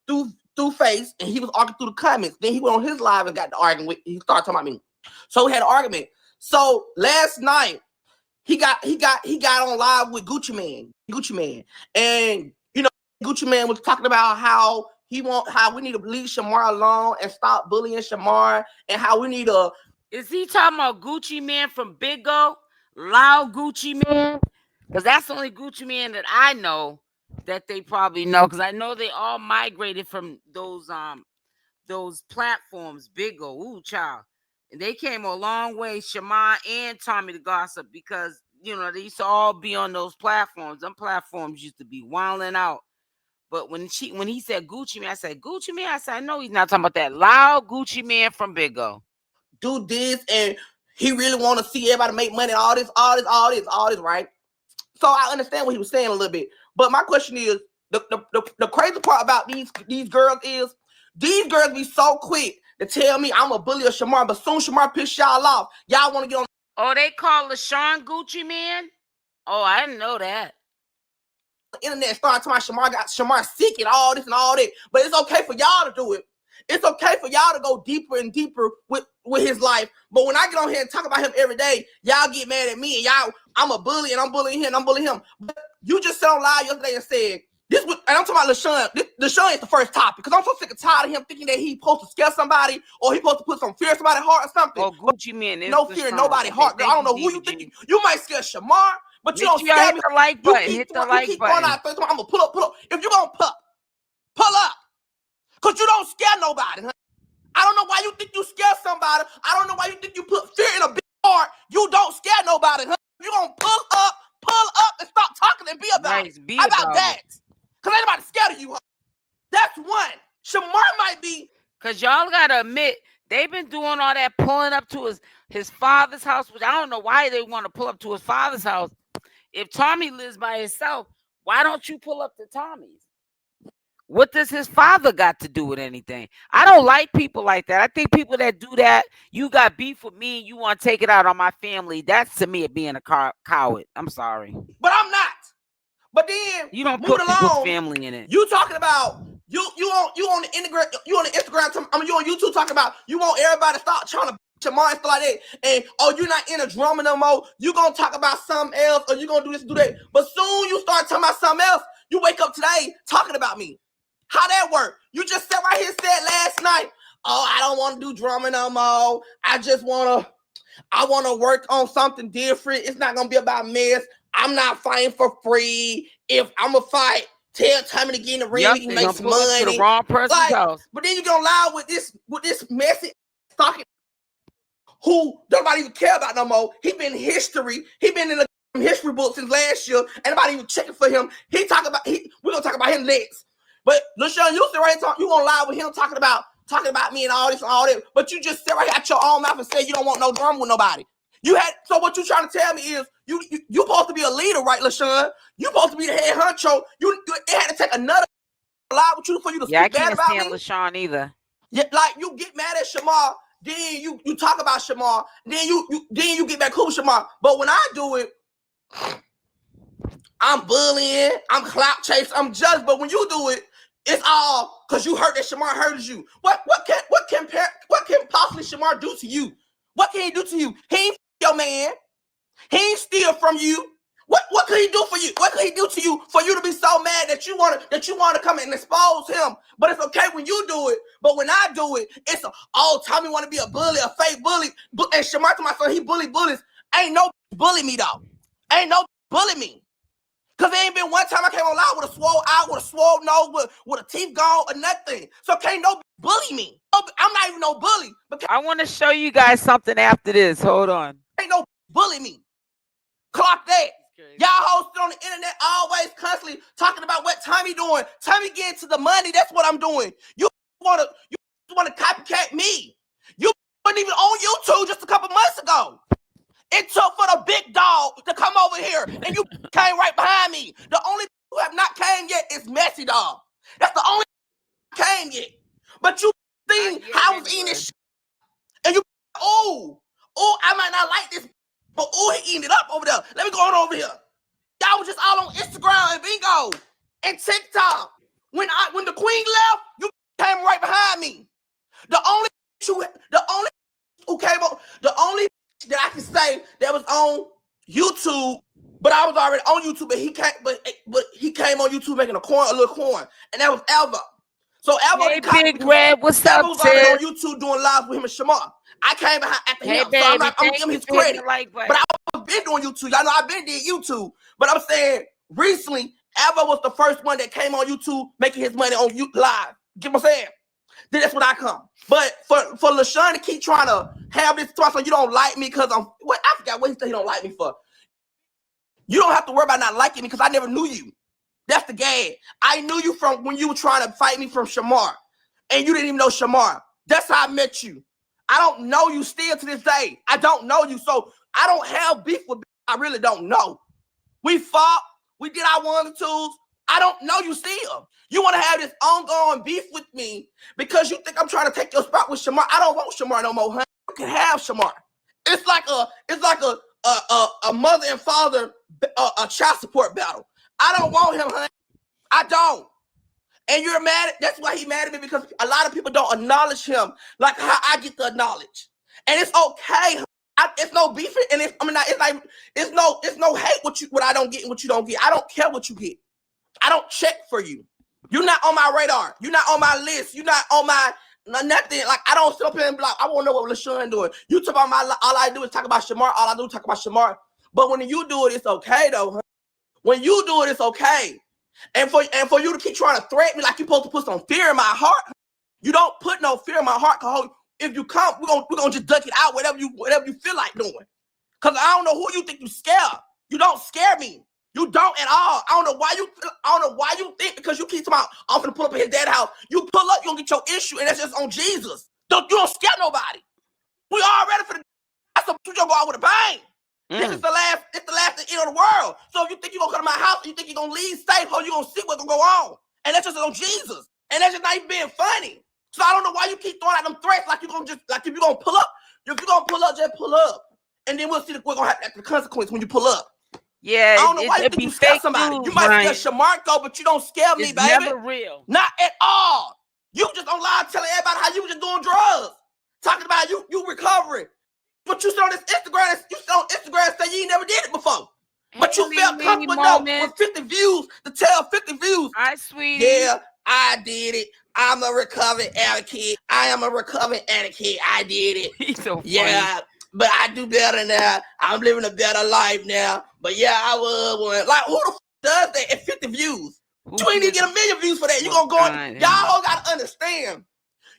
through face, and he was arguing through the comments. Then he went on his live and got to arguing with. He started talking about me. So we had an argument. So last night he got on live with Gucci Man, and Gucci Man was talking about how we need to leave Shamar alone and stop bullying Shamar, and how we need to. Is he talking about Gucci Man from Big O? Loud Gucci Man? Because that's the only Gucci Man that I know that they probably know. Because I know they all migrated from those platforms, Big O, ooh, child. And they came a long way, Shamar and Tommythegossip, because they used to all be on those platforms. Them platforms used to be wilding out. But when he said Gucci Man, I said, Gucci Man? I said, I know he's not talking about that loud Gucci Man from Big O. Do this, and he really want to see everybody make money, all this, right? So I understand what he was saying a little bit. But my question is, the crazy part about these girls is, these girls be so quick to tell me I'm a bully of Shamar, but soon Shamar piss y'all off. Y'all want to get on. Oh, they call LaShawn Gucci Man? Oh, I didn't know that. The internet started talking about Shamar sick and all this and all that. But it's okay for y'all to do it. It's okay for y'all to go deeper and deeper with his life. But when I get on here and talk about him every day, y'all get mad at me and y'all, I'm a bully and I'm bullying him. But you just said on live yesterday and said, and I'm talking about LaShawn. LaShawn is the first topic because I'm so sick and tired of him thinking that he's supposed to scare somebody or he's supposed to put some fear in somebody's heart or something. Oh, Gucci Man is no fear in nobody's heart. Girl, I don't know who you think. You might scare Shamar, but you don't scare me. Hit the like button. Hit the like button. I'm gonna pull up. If you're gonna pull up, because you don't scare nobody. Huh? I don't know why you think you scare somebody. I don't know why you think you put fear in a big heart. You don't scare nobody. Huh? You're gonna pull up and stop talking and be about it. How about that? Because ain't nobody scared of you. Huh? That's one. Shamar might be. Because y'all gotta admit, they've been doing all that pulling up to his father's house, which I don't know why they want to pull up to his father's house. If Tommy lives by himself, why don't you pull up to Tommy's? What does his father got to do with anything? I don't like people like that. I think people that do that, you got beef with me and you want to take it out on my family. That's to me being a coward. I'm sorry. But I'm not. But then you don't put people's family in it. You talking about you on the Instagram. I mean, you on YouTube talking about you want everybody to stop trying to Shamar and stuff like that. And you're not in a drama no more. You gonna talk about something else, or you gonna do this, do that. But soon you start talking about something else. You wake up today talking about me. How that work? You just sat right here and said last night, oh, I don't want to do drumming no more. I want to work on something different. It's not going to be about mess. I'm not fighting for free. If I'm going to fight, tell Tommy to get in the ring, he can make some money. To the wrong person's house. But then you gonna lie with this messy talking who nobody even care about no more. He been in history. He been in the history book since last year, and nobody even checking for him. We're gonna talk about him next. But LaShawn, you sit right here talk, you gonna lie with him talking about me and all this and all that. But you just sit right here at your own mouth and say you don't want no drama with nobody. So what you trying to tell me is you supposed to be a leader, right, LaShawn? You supposed to be the head honcho. It had to take another lie with you for you to speak bad about me. I can't stand LaShawn either. Yeah, like you get mad at Shamar, then you talk about Shamar, then you get back cool with Shamar. But when I do it, I'm bullying, I'm clout chasing, I'm jealous. But when you do it, it's all because you heard that Shamar hurted you. What can possibly Shamar do to you? What can he do to you? He ain't your man. He ain't steal from you. What could he do for you? What could he do to you for you to be so mad that you want to come and expose him? But it's okay when you do it. But when I do it, it's Tommy want to be a bully, a fake bully. And Shamar to my son, he bullies. Ain't no bully me though. Ain't no bully me. Cause there ain't been one time I came on live with a swole eye, with a swole nose, with a teeth gone or nothing. So can't no bully me. I'm not even no bully. But I want to show you guys something after this. Hold on. Ain't no bully me. Clock that. Y'all hoes sit on the internet always constantly talking about what Tommy doing. Tommy getting to the money. That's what I'm doing. You wanna copycat me. You wasn't even on YouTube just a couple months ago. It took for the big dog to come over here, and you came right behind me. The only who have not came yet is Messy Dog. That's the only came yet. But you think how I was eating this shit, and you I might not like this. But he eating it up over there. Let me go on over here. Y'all was just all on Instagram and Bingo and TikTok. When the queen left, you came right behind me. The only who came on, the only that I can say that was on YouTube, but I was already on YouTube, but he came on YouTube making a little coin, and that was Alvo. So Alvo, hey, Big Red, what's up, was already on YouTube doing live with him and Shamar. I came behind after him, baby, so I'm giving him his credit. But I've been doing YouTube. Y'all know I've been doing YouTube. But I'm saying recently, Alvo was the first one that came on YouTube making his money on YouTube live. Get what I'm saying? Then that's when I come. But for LaShawn to keep trying to have this talk, so you don't like me because I forgot what he said he don't like me for. You don't have to worry about not liking me because I never knew you. That's the gag. I knew you from when you were trying to fight me from Shamar. And you didn't even know Shamar. That's how I met you. I don't know you still to this day. I don't know you. So I don't have beef with I really don't know. We fought. We did our ones and twos. I don't know you still. You want to have this ongoing beef with me because you think I'm trying to take your spot with Shamar. I don't want Shamar no more, honey. You can have Shamar. It's like a mother and father a child support battle. I don't want him, honey. I don't. And you're mad that's why he's mad at me, because a lot of people don't acknowledge him like how I get to acknowledge. And it's okay. It's no beef, and it's no hate what I don't get and what you don't get. I don't care what you get. I don't check for you. You're not on my radar. You're not on my list. You're not on my nothing. Like I don't sit up here and be like, I want to know what LaShawn doing. You talk about all I do is talk about Shamar. All I do is talk about Shamar. But when you do it, it's okay though. Huh? When you do it, it's okay. And for you to keep trying to threaten me like you're supposed to put some fear in my heart, you don't put no fear in my heart. Cause if you come, we're gonna just duck it out, whatever you feel like doing. Cause I don't know who you think you scare. You don't scare me. You don't at all. I don't know why you think, because you keep talking about I'm gonna pull up at his dad's house. You pull up, you gonna get your issue, and that's just on Jesus. You don't scare nobody. We all ready for the. That's what you gonna go out with a bang. This is the last end of the world. So if you think you're gonna come to my house and you think you're gonna leave safe, or you're gonna see what's gonna go on. And that's just on Jesus. And that's just not even being funny. So I don't know why you keep throwing out them threats like you're gonna just, like if you're gonna pull up, just pull up. And then we'll see we're gonna have the consequence when you pull up. Yeah. I don't know why you think you scare somebody. You might scare ShamarmcCco, but you don't scare me, baby. It's never real. Not at all. You just online telling everybody how you was just doing drugs. Talking about you recovering. But you sit on this Instagram, and say you ain't never did it before. But you felt comfortable enough with 50 views to tell 50 views. Hi, sweetie. Yeah, I did it. I'm a recovering addict. I am a recovering addict. I did it. He's so funny. Yeah, but I do better now. I'm living a better life now. But yeah, I was one. Like, who the f does that at 50 views? You ain't even get 1 million views for that. You gonna go on. Y'all gotta understand.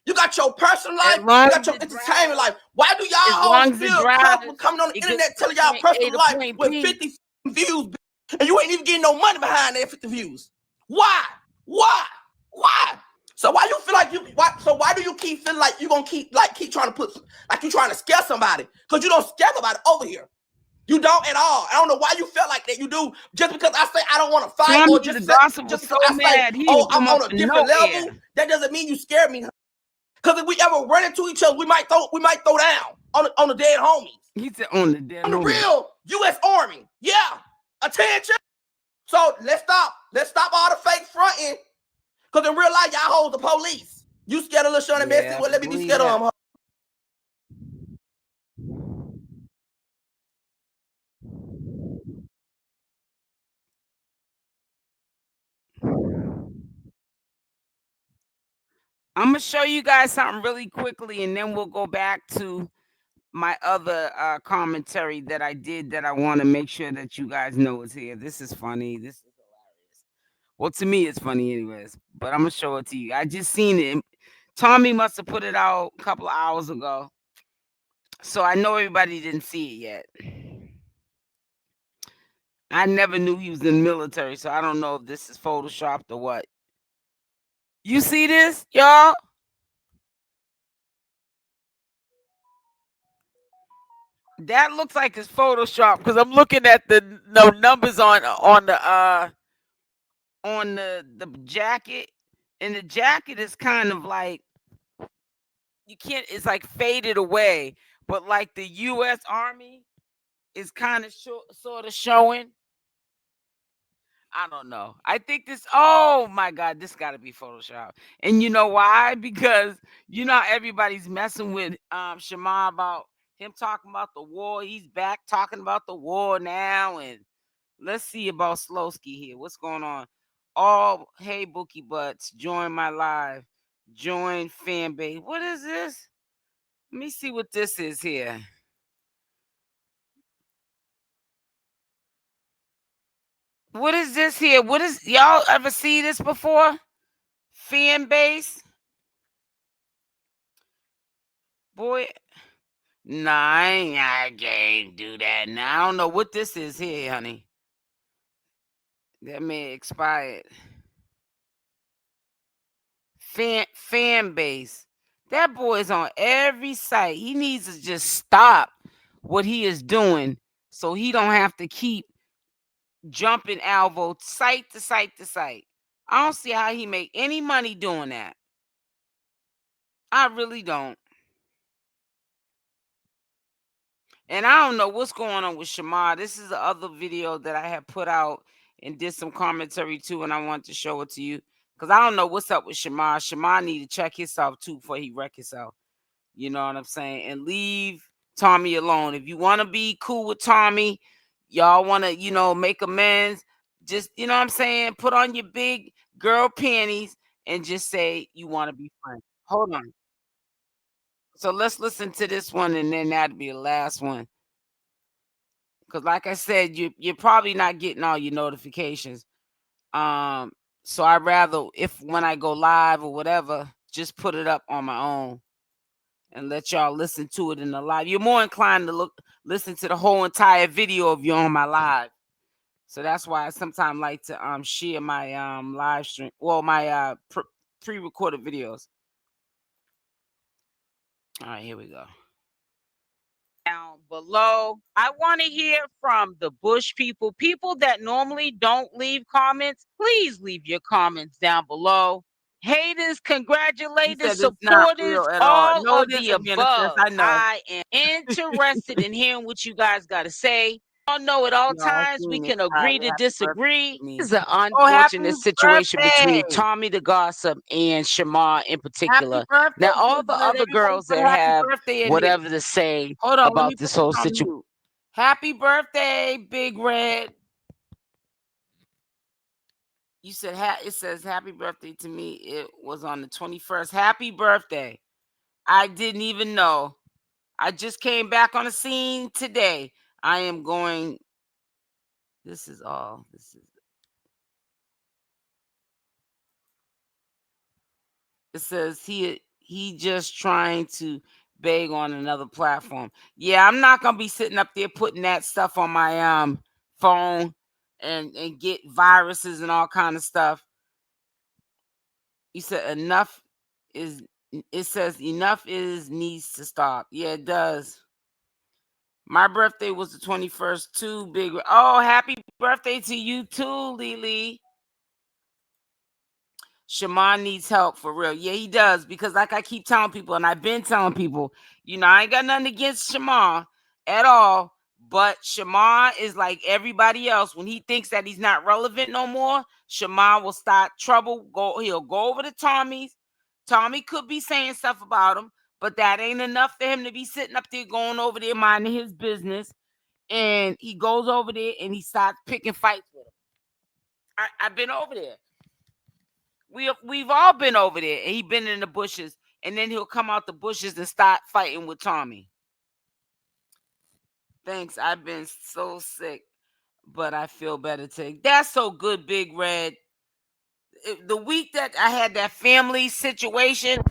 You got your personal life, you got your entertainment life. Why do y'all hoes feel comfortable coming on the internet telling y'all personal life with 50 views, and you ain't even getting no money behind that 50 views? Why? So why you feel like why do you keep feeling like you gonna keep trying to put, like you trying to scare somebody? Because you don't scare nobody over here. You don't at all. I don't know why you felt like that. You do just because I say I don't want to fight, or just because I say, oh, I'm on a different level. That doesn't mean you scared me. Because if we ever run into each other, we might throw down on the dead homies. He said on the dead homies. On the real U.S. Army. Yeah. Attention. So let's stop all the fake fronting. Because in real life, y'all hold the police. You scared of little Shorty message? Well, let me be scared of them. I'm gonna show you guys something really quickly, and then we'll go back to my other commentary that I did that I want to make sure that you guys know is here. This is funny. This is hilarious. Well, to me, it's funny anyways, but I'm gonna show it to you. I just seen it. Tommy must have put it out a couple of hours ago, so I know everybody didn't see it yet. I never knew he was in the military, so I don't know if this is photoshopped or what. You see this, y'all? That looks like it's Photoshop because I'm looking at the numbers on the jacket, and the jacket is kind of like it's like faded away, but like the U.S. Army is kind of sort of showing. I don't know. I think this. Oh my God, this got to be Photoshop. And you know why? Because you know everybody's messing with Shamar about him talking about the war. He's back talking about the war now, and let's see about Slowski here. What's going on? Hey Bookie Butts, join my live. Join fan base. What is this? Let me see what this is here. What is this here? What is y'all ever see this before? Fan base? Boy, nah, I can't do that now. I don't know what this is here, honey. That may expired. Fan base. That boy is on every site. He needs to just stop what he is doing so he don't have to keep jumping Alvo site to site to site. I don't see how he make any money doing that. I really don't. And I don't know what's going on with Shamar. This is the other video that I have put out and did some commentary too, and I want to show it to you because I don't know what's up with Shamar. Shamar need to check himself too before he wreck himself. You know what I'm saying? And leave Tommy alone. If you want to be cool with Tommy, y'all want to, make amends, just, you know what I'm saying? Put on your big girl panties and just say you want to be friends. Hold on. So let's listen to this one, and then that'd be the last one. Because like I said, you're probably not getting all your notifications. So I'd rather, when I go live or whatever, just put it up on my own and let y'all listen to it in the live. You're more inclined to listen to the whole entire video if you're on my live. So that's why I sometimes like to share my live stream, well, my pre-recorded videos. All right, here we go. Down below, I want to hear from the Bush people that normally don't leave comments. Please leave your comments down below. Haters, congratulations, supporters, all of the above. I am interested in hearing what you guys got to say. Y'all know at all times we can agree to disagree. This is an unfortunate situation between Tommythegossip and Shamar in particular. Now, all the other girls that have whatever to say about this whole situation. Happy birthday, Big Red. You said it says happy birthday to me. It was on the 21st. Happy birthday. I didn't even know. I just came back on the scene today. I am going. This is all. It says he just trying to beg on another platform. Yeah, I'm not gonna be sitting up there putting that stuff on my phone and get viruses and all kind of stuff. You said enough is. It says enough is needs to stop. Yeah, it does. My birthday was the 21st too. Big. Oh, happy birthday to you too, Lily. Shamar needs help for real. Yeah, he does. Because like I keep telling people, and I've been telling people, I ain't got nothing against Shamar at all. But Shamar is like everybody else. When he thinks that he's not relevant no more, Shamar will start trouble. He'll go over to Tommy's. Tommy could be saying stuff about him, but that ain't enough for him to be sitting up there going over there minding his business. And he goes over there and he starts picking fights with him. I've been over there. We've all been over there, and he been in the bushes, and then he'll come out the bushes and start fighting with Tommy. Thanks. I've been so sick, but I feel better today. That's so good, Big Red. The week that I had that family situation,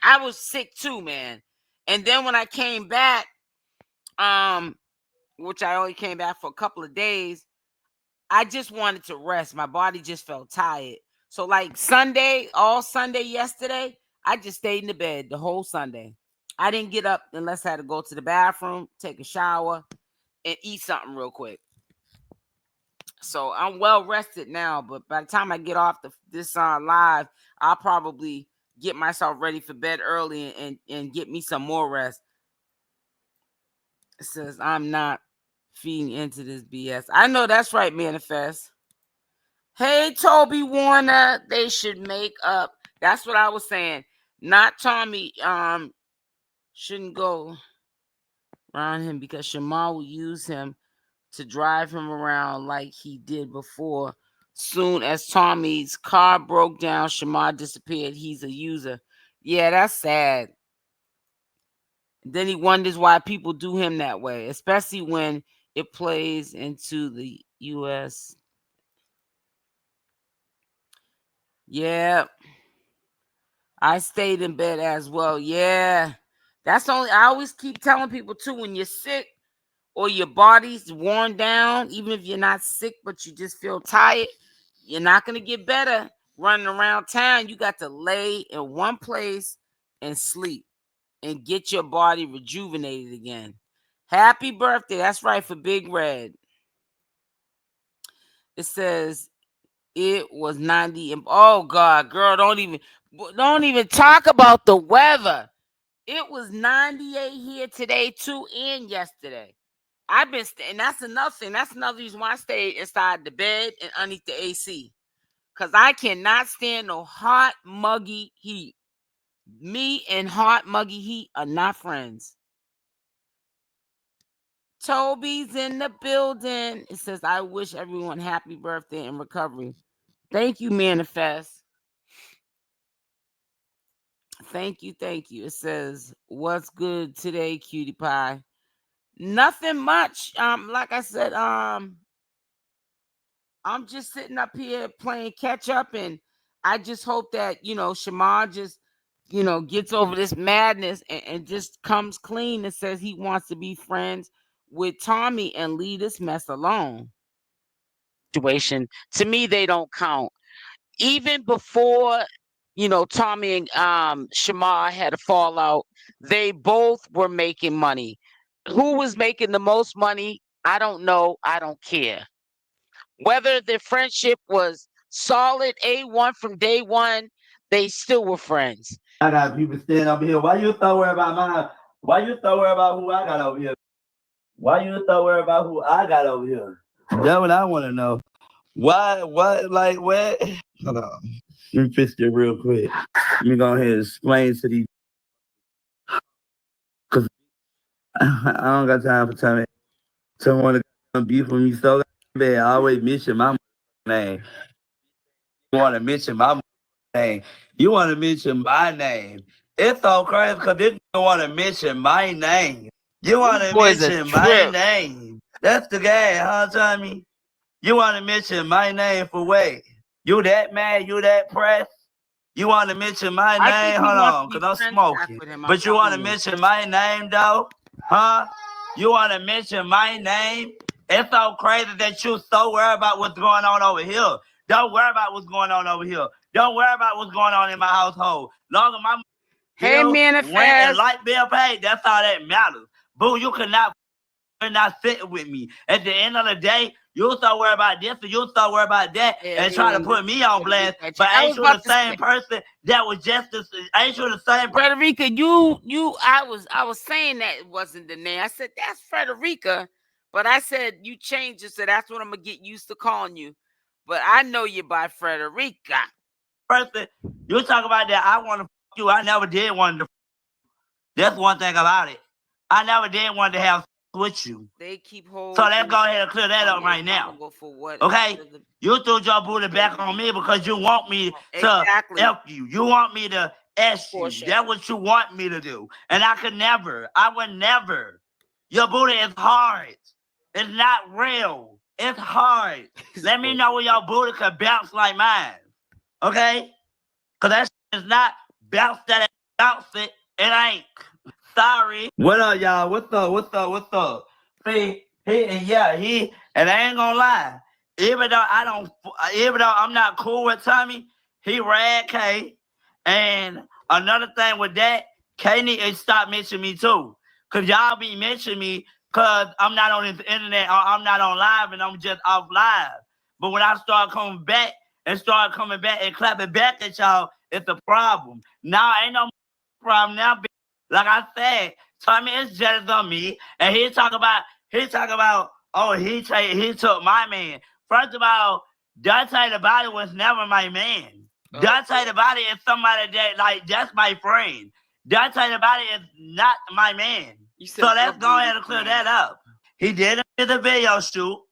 I was sick too, man. And then when I came back, which I only came back for a couple of days, I just wanted to rest. My body just felt tired. So like all Sunday yesterday, I just stayed in the bed the whole Sunday. I didn't get up unless I had to go to the bathroom, take a shower, and eat something real quick. So I'm well rested now, but by the time I get off this live, I'll probably get myself ready for bed early and get me some more rest. It says I'm not feeding into this BS. I know that's right, Manifest. Hey, Toby Warner, they should make up. That's what I was saying. Not Tommy shouldn't go around him because Shamar will use him to drive him around like he did before. Soon as Tommy's car broke down, Shamar disappeared. He's a user. Yeah, that's sad. Then he wonders why people do him that way, especially when it plays into the U.S. Yeah. I stayed in bed as well. Yeah. I always keep telling people too, when you're sick or your body's worn down, even if you're not sick, but you just feel tired, you're not going to get better running around town. You got to lay in one place and sleep and get your body rejuvenated again. Happy birthday. That's right, for Big Red. It says it was 90. Oh God, girl, don't even talk about the weather. It was 98 here today too, and yesterday. I've been and that's another thing. That's another reason why I stayed inside the bed and underneath the AC. Cause I cannot stand no hot, muggy heat. Me and hot, muggy heat are not friends. Toby's in the building. It says, I wish everyone happy birthday and recovery. Thank you, Manifest. Thank you. It says, what's good today, cutie pie? Nothing much. Like I said, I'm just sitting up here playing catch up, and I just hope that, Shamar just, gets over this madness and just comes clean and says he wants to be friends with Tommy and leave this mess alone. Situation. To me, they don't count. Even before, Tommy and Shamar had a fallout, they both were making money. Who was making the most money? I don't know. I don't care. Whether their friendship was solid A1 from day one, they still were friends. I got people standing over here. Why you so worried about mine? Why you so worried about who I got over here? Why you so worried about who I got over here? That's what I want to know. Why? What? Like what? Hold on. Let me fix it real quick. Let me go ahead and explain to these. Cause I don't got time for time. Someone to beef with me so bad. I always mention my name. want to mention my name. You want to mention my name. It's so crazy because this nigga want to mention my name. You want to mention my name. That's the guy, huh, Tommy? You want to mention my name for what? You that mad? You that pressed? You want to mention my name? Hold on, because I'm smoking. But you want to mention my name, though? Huh? You want to mention my name? It's so crazy that you so worried about what's going on over here. Don't worry about what's going on over here. Don't worry about what's going on in my household. Long as my bill, rent, and light bill paid, that's all that matters. Boo, you cannot sit with me. At the end of the day, you so worried about this and you so worried about that and try to put me on blast. But ain't you the same person that was just the ain't you the same Frederica, I was saying that it wasn't the name. I said that's Frederica, but I said you changed it, so that's what I'm gonna get used to calling you. But I know you by Frederica. Person, you talk about that. I want to you. I never did want to. That's one thing about it. I never did want to have with you. They keep holding. So let's go ahead and clear that up right now. Okay? You threw your booty back on me because you want me to help you. You want me to ask you. That's what you want me to do. And I could never. I would never. Your booty is hard. It's not real. It's hard. Let me know where your booty could bounce like mine. Okay? Because that shit is not bounce that bounce it. It ain't. Sorry. What up, y'all? What's up? See, and I ain't gonna lie. Even though I'm not cool with Tommy, he rad K. And another thing with that, K need to stop mentioning me too. Cause y'all be mentioning me cause I'm not on the internet or I'm not on live and I'm just off live. But when I start coming back and clapping back at y'all, it's a problem. Now ain't no problem now. Like I said, Tommy is jealous on me, and he talk about, oh, he took my man. First of all, 𝗪𝗪𝗧𝗖𝗛 was never my man. 𝗪𝗪𝗧𝗖𝗛 is somebody that, like, that's my friend. 𝗪𝗪𝗧𝗖𝗛 is not my man. So let's go ahead and clear that up. He did the video shoot,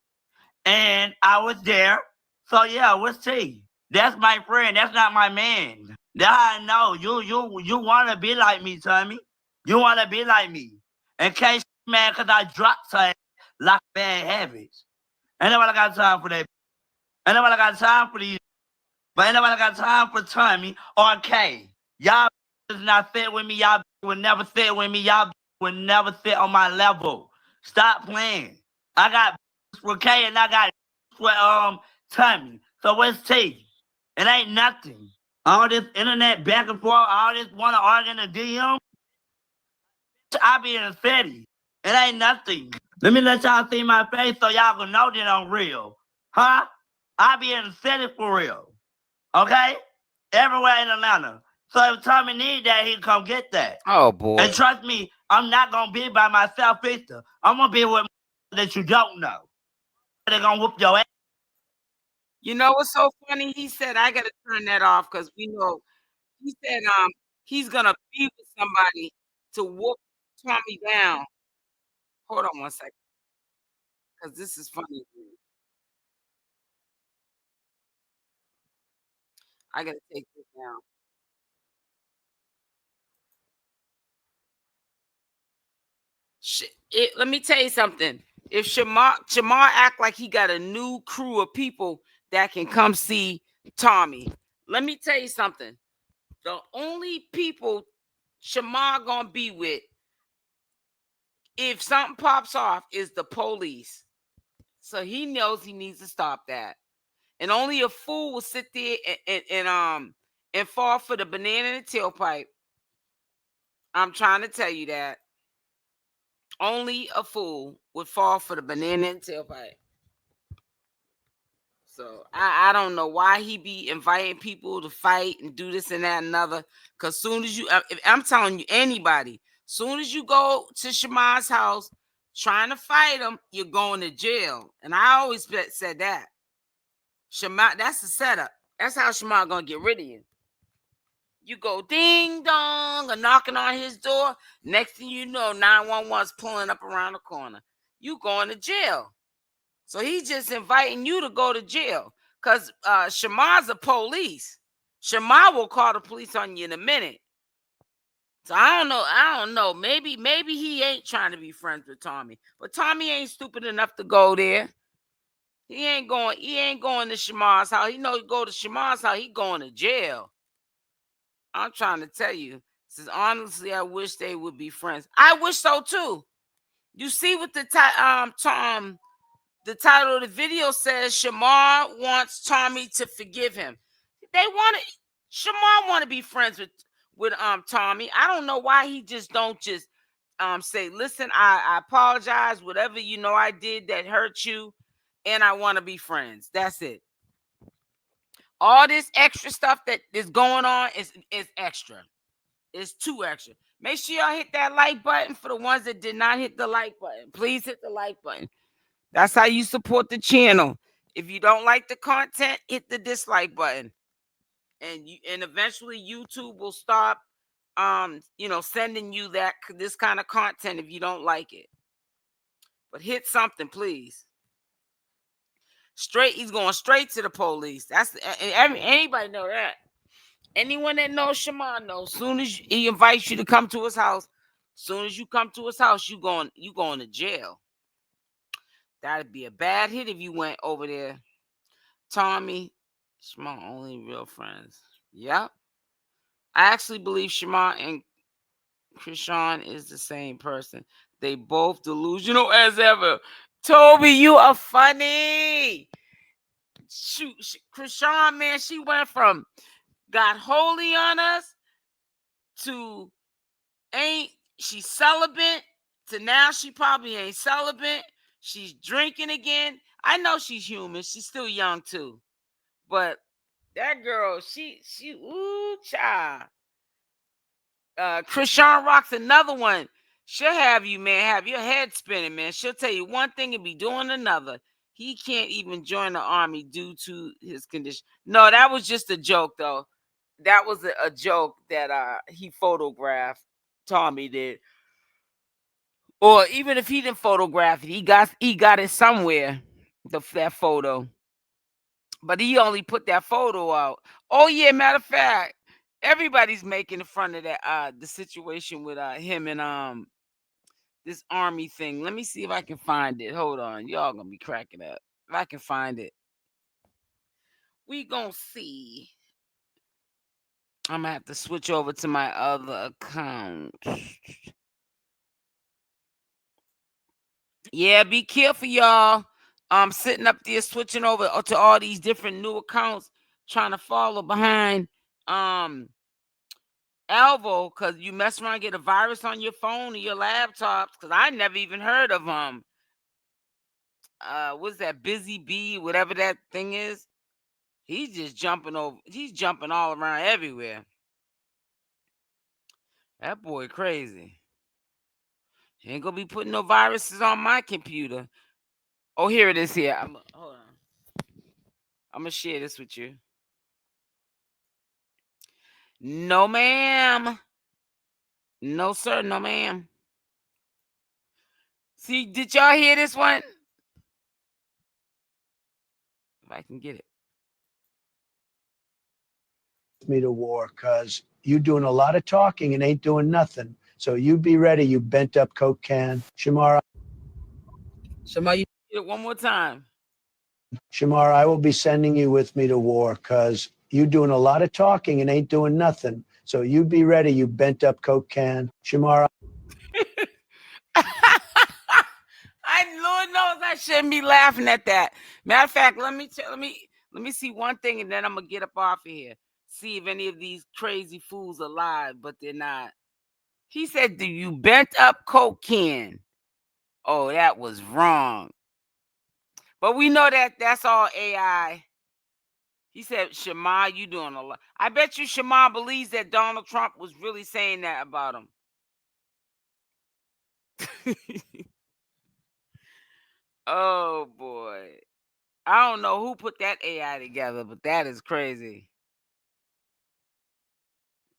and I was there. So yeah, what's T? That's my friend. That's not my man. That I know. You want to be like me, Tommy. You want to be like me. In case, man, because I dropped her like bad habits. Ain't nobody got time for that. Ain't nobody got time for these. But ain't nobody got time for Tommy or K. Y'all does not fit with me. Y'all would never fit with me. Y'all would never fit on my level. Stop playing. I got with K and I got with Tommy. So what's T? It ain't nothing. All this internet back and forth, all this want to argue in the DM. I be in the city. It ain't nothing. Let me let y'all see my face so y'all can know that I'm real. Huh? I be in the city for real. Okay? Everywhere in Atlanta. So if Tommy need that, he'll come get that. Oh, boy. And trust me, I'm not going to be by myself either. I'm going to be with that you don't know. They're going to whoop your ass. You know what's so funny? He said, I got to turn that off because we know. He said he's going to be with somebody to whoop Tommy down. Hold on one second. Because this is funny. I got to take this down. Let me tell you something. If Shamar act like he got a new crew of people that can come see Tommy, let me tell you something. The only people Shamar gonna be with, if something pops off, is the police. So he knows he needs to stop that. And only a fool will sit there and fall for the banana in the tailpipe. I'm trying to tell you that. Only a fool would fall for the banana and tailpipe. So I don't know why he be inviting people to fight and do this and that and another. Because soon as I'm telling you, anybody, soon as you go to Shamar's house trying to fight him, you're going to jail. And I always said that. Shamar, that's the setup. That's how Shamar gonna get rid of you. You go ding dong or knocking on his door. Next thing you know, 911's pulling up around the corner. You going to jail. So he's just inviting you to go to jail. Because Shamar's a police. Shamar will call the police on you in a minute. So I don't know. Maybe he ain't trying to be friends with Tommy. But Tommy ain't stupid enough to go there. He ain't going to Shamar's house. He know he go to Shamar's house, he going to jail. I'm trying to tell you. Says honestly, I wish they would be friends. I wish so too. You see what the title of the video says? Shamar wants Tommy to forgive him. Shamar want to be friends with Tommy. I don't know why he don't say, listen, I apologize, whatever I did that hurt you, and I want to be friends. That's it. All this extra stuff that is going on is extra. It's too extra. Make sure y'all hit that like button. For the ones that did not hit the like button, please hit the like button. That's how you support the channel. If you don't like the content, hit the dislike button. And eventually YouTube will stop sending you this kind of content if you don't like it. But hit something, please. He's going straight to the police. Anybody know that. Anyone that knows Shamar knows. Soon as he invites you to come to his house, soon as you come to his house, you going to jail. That'd be a bad hit if you went over there. Tommy, Shamar only real friends. Yep. I actually believe Shamar and Krishan is the same person. They both delusional as ever. Toby, you are funny. Shoot, Krishan, man, she went from got holy on us to she's celibate to now she probably ain't celibate. She's drinking again. I know she's human. She's still young too. But that girl, she ooh, child. Krishan Rock's another one. She'll have you, man, have your head spinning, man. She'll tell you one thing and be doing another. He can't even join the army due to his condition. No, that was just a joke, though. That was a joke that he photographed. Tommy did. Or even if he didn't photograph it, he got it somewhere, that photo. But he only put that photo out. Oh, yeah, matter of fact, everybody's making fun of that the situation with him and this army thing. Let me see if I can find it. Hold on. Y'all gonna be cracking up. If I can find it. We gonna see. I'm gonna have to switch over to my other account. Yeah, be careful, y'all. I'm sitting up there switching over to all these different new accounts, trying to follow behind Alvo, because you mess around, get a virus on your phone or your laptops. Because I never even heard of what's that, Busy Bee, whatever that thing is. He's just jumping over. He's jumping all around everywhere. That boy crazy. He ain't gonna be putting no viruses on my computer. Oh, here it is. Here. Hold on. I'm gonna share this with you. No, ma'am. No, sir. No, ma'am. See, did y'all hear this one? If I can get it. Me to war, because you doing a lot of talking and ain't doing nothing. So you be ready, you bent up Coke can. Shamar, you do it one more time. Shamar, I will be sending you with me to war, because you doing a lot of talking and ain't doing nothing. So you be ready, you bent up Coke can. Shamar. Lord knows I shouldn't be laughing at that. Matter of fact, let me see one thing, and then I'm gonna get up off of here. See if any of these crazy fools are alive, but they're not. He said, "Do you bent up Coke can?" Oh, that was wrong. But we know that that's all AI. He said, Shamar, you doing a lot. I bet you Shamar believes that Donald Trump was really saying that about him. Oh, boy. I don't know who put that AI together, but that is crazy.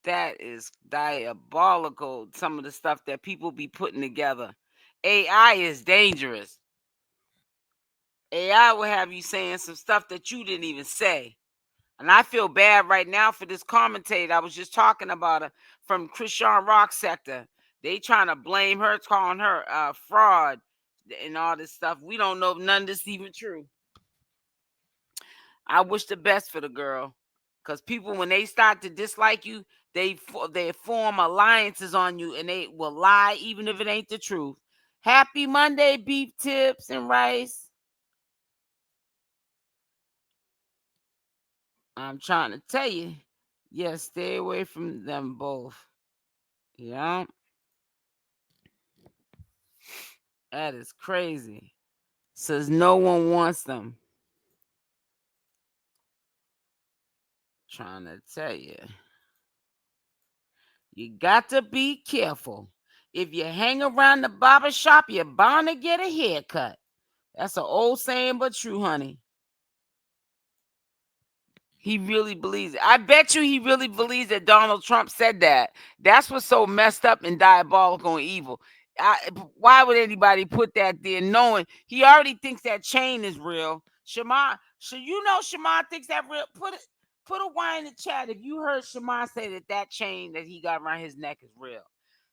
That is diabolical, some of the stuff that people be putting together. AI is dangerous. AI will have you saying some stuff that you didn't even say. And I feel bad right now for this commentator. I was just talking about her from Christian Rock sector. They trying to blame her, calling her fraud and all this stuff. We don't know if none of this is even true. I wish the best for the girl. Because people, when they start to dislike you, they form alliances on you and they will lie even if it ain't the truth. Happy Monday, beef tips and rice. I'm trying to tell you. Yes, stay away from them both. Yeah. That is crazy. Says no one wants them. Trying to tell you. You got to be careful. If you hang around the barber shop, you're bound to get a haircut. That's an old saying, but true, honey. He really believes it. I bet you he really believes that Donald Trump said that. That's what's so messed up and diabolical and evil. Why would anybody put that there knowing he already thinks that chain is real? Shamar, so you know Shamar thinks that real. Put a Y in the chat if you heard Shamar say that chain that he got around his neck is real.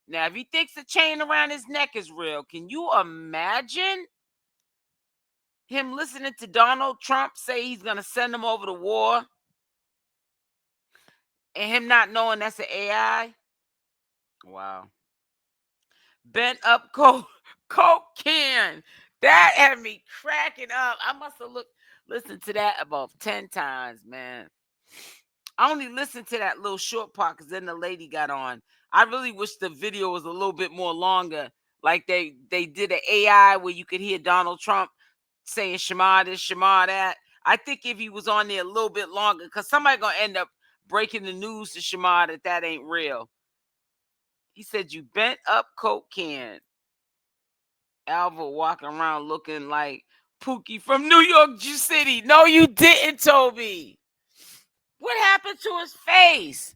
Now, if he thinks the chain around his neck is real, can you imagine him listening to Donald Trump say he's going to send him over to war and him not knowing that's an AI? Wow. Bent up Coke can. That had me cracking up. I must have listened to that about 10 times, man. I only listened to that little short part because then the lady got on. I really wish the video was a little bit more longer. Like they did an AI where you could hear Donald Trump saying Shamar this, Shamar that. I think if he was on there a little bit longer, because somebody going to end up breaking the news to Shamar that ain't real. He said, you bent up Coke can. Alvo walking around looking like Pookie from New York City. No, you didn't, Toby. What happened to his face?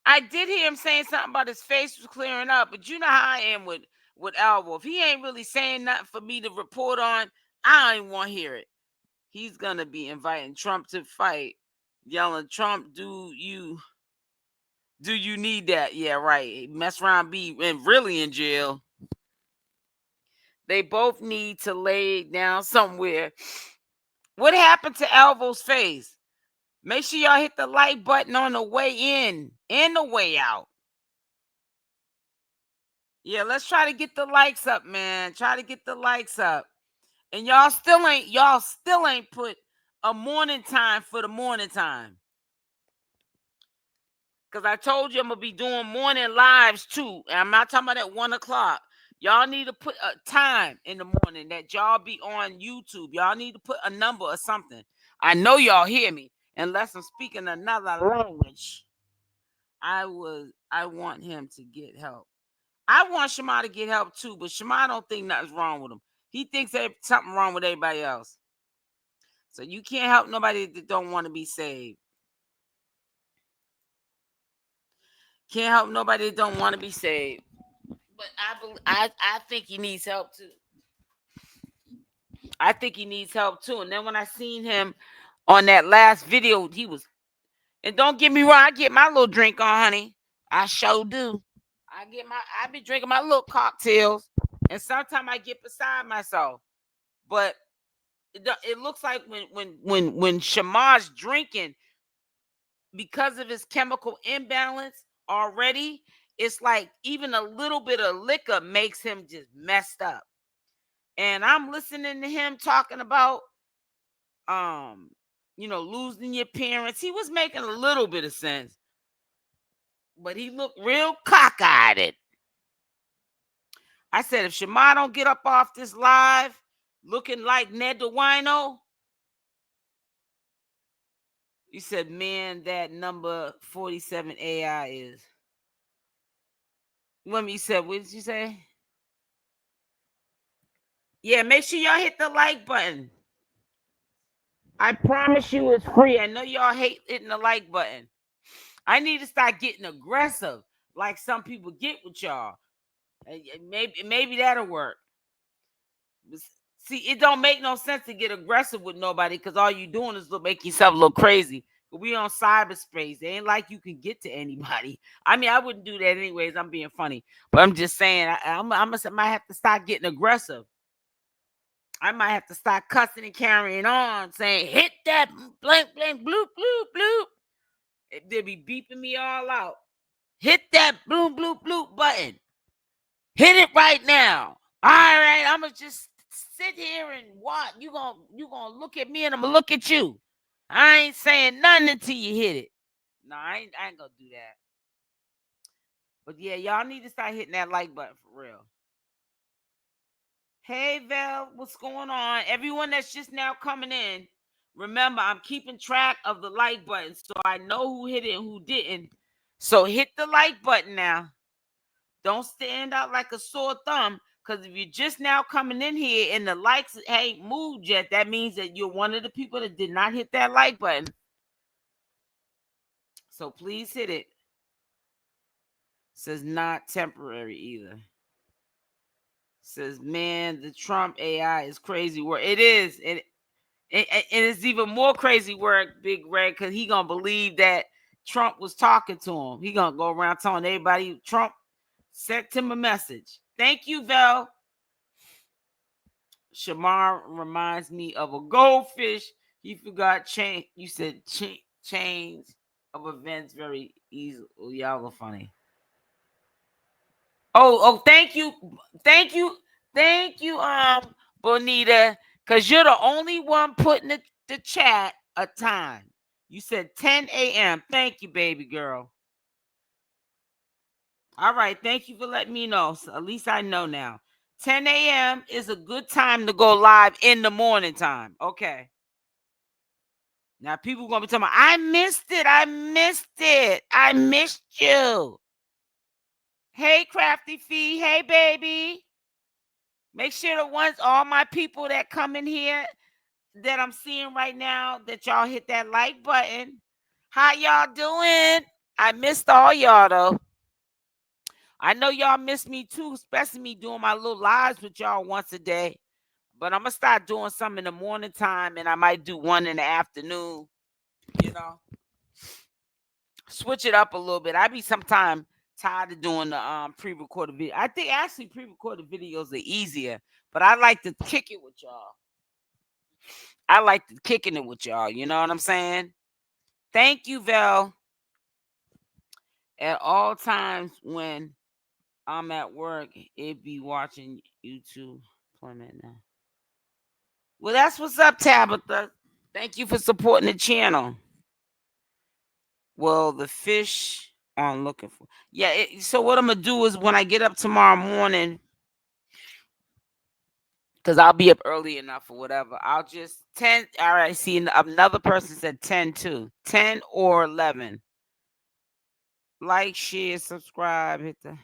I did hear him saying something about his face was clearing up, but you know how I am with Alvo. If he ain't really saying nothing for me to report on, I don't even want to hear it. He's going to be inviting Trump to fight, yelling, Trump, do you need that? Yeah, right. Mess around, be really in jail. They both need to lay down somewhere. What happened to Alvo's face? Make sure y'all hit the like button on the way in and the way out. Yeah, let's try to get the likes up, man. Try to get the likes up. And y'all still ain't put a morning time for the morning time. Because I told you I'm going to be doing morning lives too. And I'm not talking about at 1 o'clock. Y'all need to put a time in the morning that y'all be on YouTube. Y'all need to put a number or something. I know y'all hear me. Unless I'm speaking another language. I want him to get help. I want Shamar to get help too, but Shamar don't think nothing's wrong with him. He thinks there's something wrong with everybody else. So you can't help nobody that don't want to be saved. Can't help nobody that don't want to be saved. But I think he needs help too. I think he needs help too. And then when I seen him on that last video, he was, and don't get me wrong, I get my little drink on, honey. I sure do. I be drinking my little cocktails, and sometimes I get beside myself. But it looks like when Shamar's drinking, because of his chemical imbalance already, it's like even a little bit of liquor makes him just messed up. And I'm listening to him talking about losing your parents. He was making a little bit of sense, but he looked real cockeyed. I said, if Shamar don't get up off this live looking like Ned the Wino, you said, man, that number 47 AI is. What did you say? Yeah, make sure y'all hit the like button. I promise you it's free. I know y'all hate hitting the like button. I need to start getting aggressive like some people get with y'all. Maybe that'll work. See, it don't make no sense to get aggressive with nobody because all you doing is make yourself look crazy. But we on cyberspace. It ain't like you can get to anybody. I mean, I wouldn't do that anyways. I'm being funny. But I'm just saying, I might have to start getting aggressive. I might have to start cussing and carrying on, saying, hit that blank, blank, bloop, bloop, bloop. They'll be beeping me all out. Hit that bloop, bloop, bloop button. Hit it right now. All right, I'm going to just sit here and watch. You gonna look at me and I'm going to look at you. I ain't saying nothing until you hit it. No, I ain't going to do that. But yeah, y'all need to start hitting that like button for real. Hey, Val, what's going on? Everyone that's just now coming in, remember, I'm keeping track of the like button so I know who hit it and who didn't. So hit the like button now. Don't stand out like a sore thumb, because if you're just now coming in here and the likes ain't moved yet, that means that you're one of the people that did not hit that like button. So please hit it. Says not temporary either. Says, man, the Trump AI is crazy work. It is. And it's even more crazy work, Big Red, because he going to believe that Trump was talking to him. He going to go around telling everybody Trump sent him a message. Thank you, Val. Shamar reminds me of a goldfish. He forgot change. You said change of events very easily. Oh, y'all are funny. Oh, thank you, Bonita, because you're the only one putting the chat a time. You said 10 a.m. Thank you, baby girl. All right, thank you for letting me know. So at least I know now. 10 a.m. is a good time to go live in the morning time. Okay. Now people are gonna be talking about, I missed it. I missed you. Hey, Crafty Fee. Hey, baby. Make sure all my people that come in here that I'm seeing right now, that y'all hit that like button. How y'all doing? I missed all y'all though. I know y'all miss me too, especially me doing my little lives with y'all once a day. But I'm gonna start doing some in the morning time, and I might do one in the afternoon. You know, switch it up a little bit. I be sometime tired of doing the pre-recorded video. I think actually pre-recorded videos are easier, but I like to kick it with y'all. I like kicking it with y'all. You know what I'm saying? Thank you, Val. At all times when I'm at work, it be watching YouTube. Employment now. Well, that's what's up, Tabitha. Thank you for supporting the channel. Well, the fish I'm looking for. Yeah, so what I'm going to do is when I get up tomorrow morning, because I'll be up early enough or whatever, I'll just 10. All right, see, another person said 10 too. 10 or 11. Like, share, subscribe, hit the.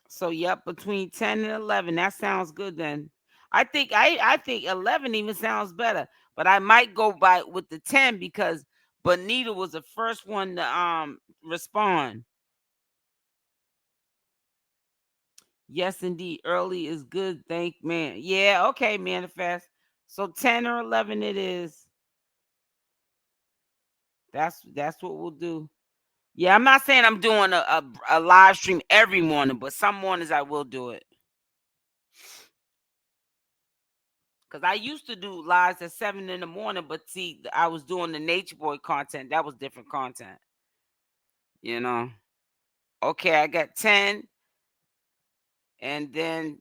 So, yep, between 10 and 11. That sounds good then. I think 11 even sounds better. But I might go by with the 10 because Bonita was the first one to respond. Yes, indeed. Early is good. Man. Yeah, okay, Manifest. So 10 or 11 it is. That's what we'll do. Yeah, I'm not saying I'm doing a live stream every morning, but some mornings I will do it. Because I used to do lives at 7 in the morning, but see, I was doing the Nature Boy content. That was different content. You know? Okay, I got 10 and then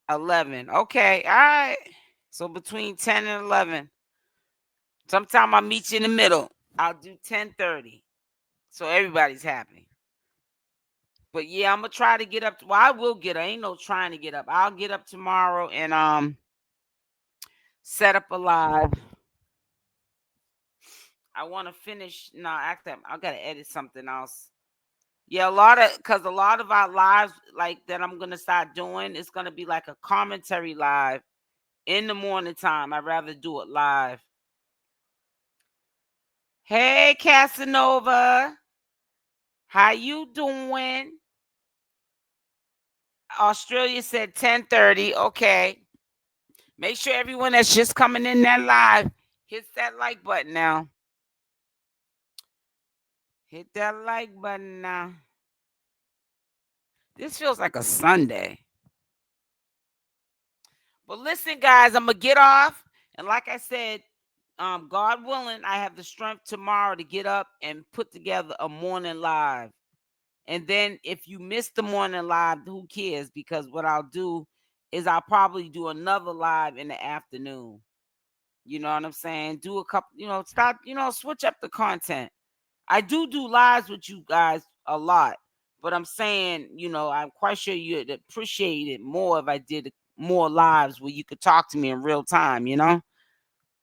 11. Okay, all right. So between 10 and 11. Sometime I'll meet you in the middle. I'll do 10:30. So everybody's happy. But yeah, I'm going to try to get up. Well, I will get up. Ain't no trying to get up. I'll get up tomorrow and set up a live. I want to finish. No, actually, I got to edit something else. Yeah, because a lot of our lives like that I'm going to start doing, it's going to be like a commentary live in the morning time. I'd rather do it live. Hey, Casanova. How you doing? Australia said 10:30. Okay. Make sure everyone that's just coming in that live hits that like button now. Hit that like button now. This feels like a Sunday. But listen, guys, I'm going to get off. And like I said, God willing, I have the strength tomorrow to get up and put together a morning live. And then if you miss the morning live, who cares? Because what I'll do is I'll probably do another live in the afternoon. You know what I'm saying? Do a couple, stop, switch up the content. I do lives with you guys a lot, but I'm saying, I'm quite sure you'd appreciate it more if I did more lives where you could talk to me in real time,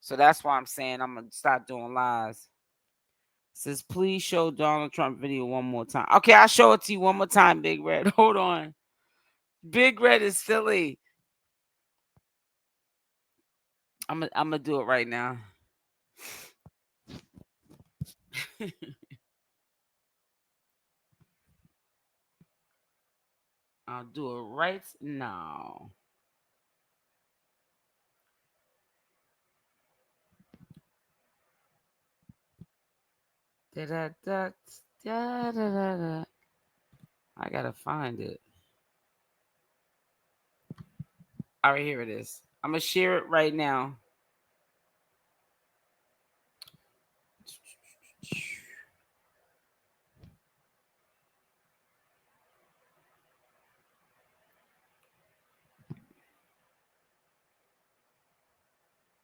So that's why I'm saying I'm going to start doing lives. It says, please show Donald Trump video one more time. Okay, I'll show it to you one more time, Big Red. Hold on. Big Red is silly. I'm gonna do it right now. I'll do it right now. I gotta find it. All right, here it is. I'm gonna share it right now.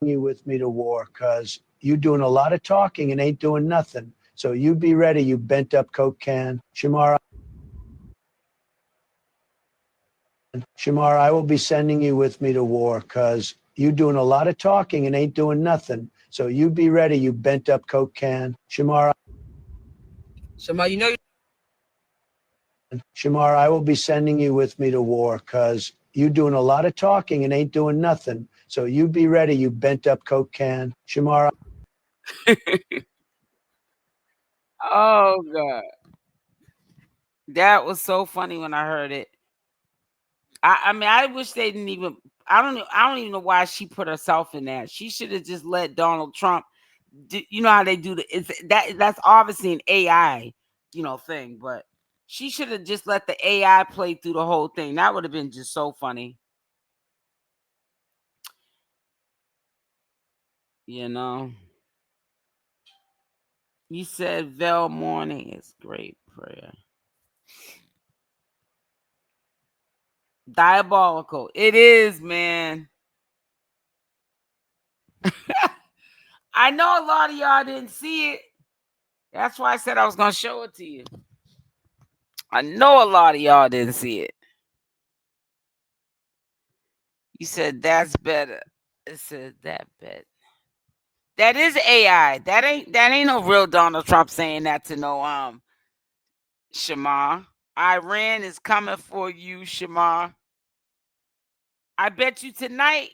You with me to war because you doing a lot of talking and ain't doing nothing. So you be ready, you bent up Coke can. Shamar, I will be sending you with me to war because you doing a lot of talking and ain't doing nothing. So you be ready, you bent up Coke can. Shamar, Shamar, I will be sending you with me to war because you doing a lot of talking and ain't doing nothing. So you be ready, you bent up Coke can. Shamar. Oh God. That was so funny when I heard it. I mean, I wish they didn't even. I don't even know why she put herself in that. She should have just let Donald Trump. You know how they do that's obviously an AI, thing. But she should have just let the AI play through the whole thing. That would have been just so funny. You said Vel morning is great prayer. Diabolical. It is, man. I know a lot of y'all didn't see it. That's why I said I was going to show it to you. I know a lot of y'all didn't see it. You said that's better. It said that better. That is AI. That ain't no real Donald Trump saying that to no Shamar. Iran is coming for you, Shamar. I bet you tonight,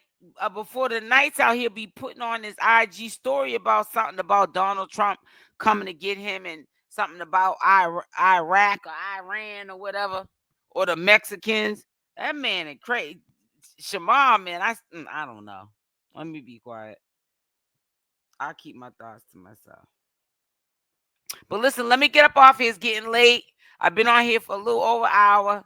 before the night's out, he'll be putting on his IG story about something about Donald Trump coming to get him and something about Iraq or Iran or whatever, or the Mexicans. That man is crazy. Shamar, man, I don't know. Let me be quiet. I'll keep my thoughts to myself. But listen, let me get up off here. It's getting late. I've been on here for a little over an hour.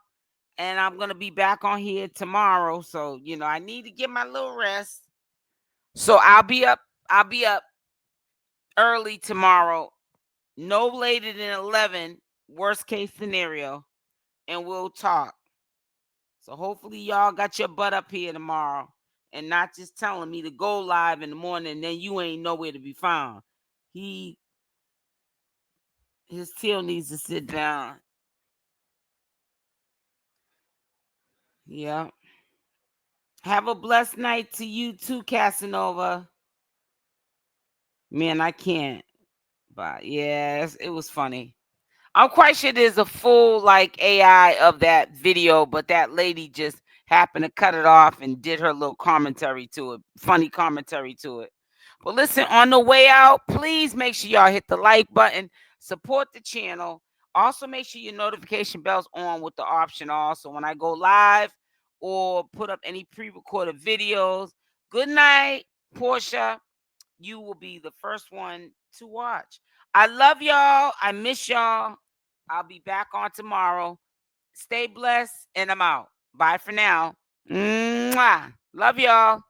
And I'm going to be back on here tomorrow. So, I need to get my little rest. So I'll be up early tomorrow. No later than 11, worst case scenario. And we'll talk. So hopefully y'all got your butt up here tomorrow. And not just telling me to go live in the morning and then you ain't nowhere to be found. His tail needs to sit down. Yeah. Have a blessed night to you too, Casanova. Man, I can't. But yes, it was funny. I'm quite sure there's a full AI of that video, but that lady just happened to cut it off and did her little commentary to it, funny commentary to it. But listen, on the way out, please make sure y'all hit the like button, support the channel. Also, make sure your notification bell's on with the option also when I go live or put up any pre-recorded videos. Good night, Portia. You will be the first one to watch. I love y'all. I miss y'all. I'll be back on tomorrow. Stay blessed, and I'm out. Bye for now. Mwah. Love y'all.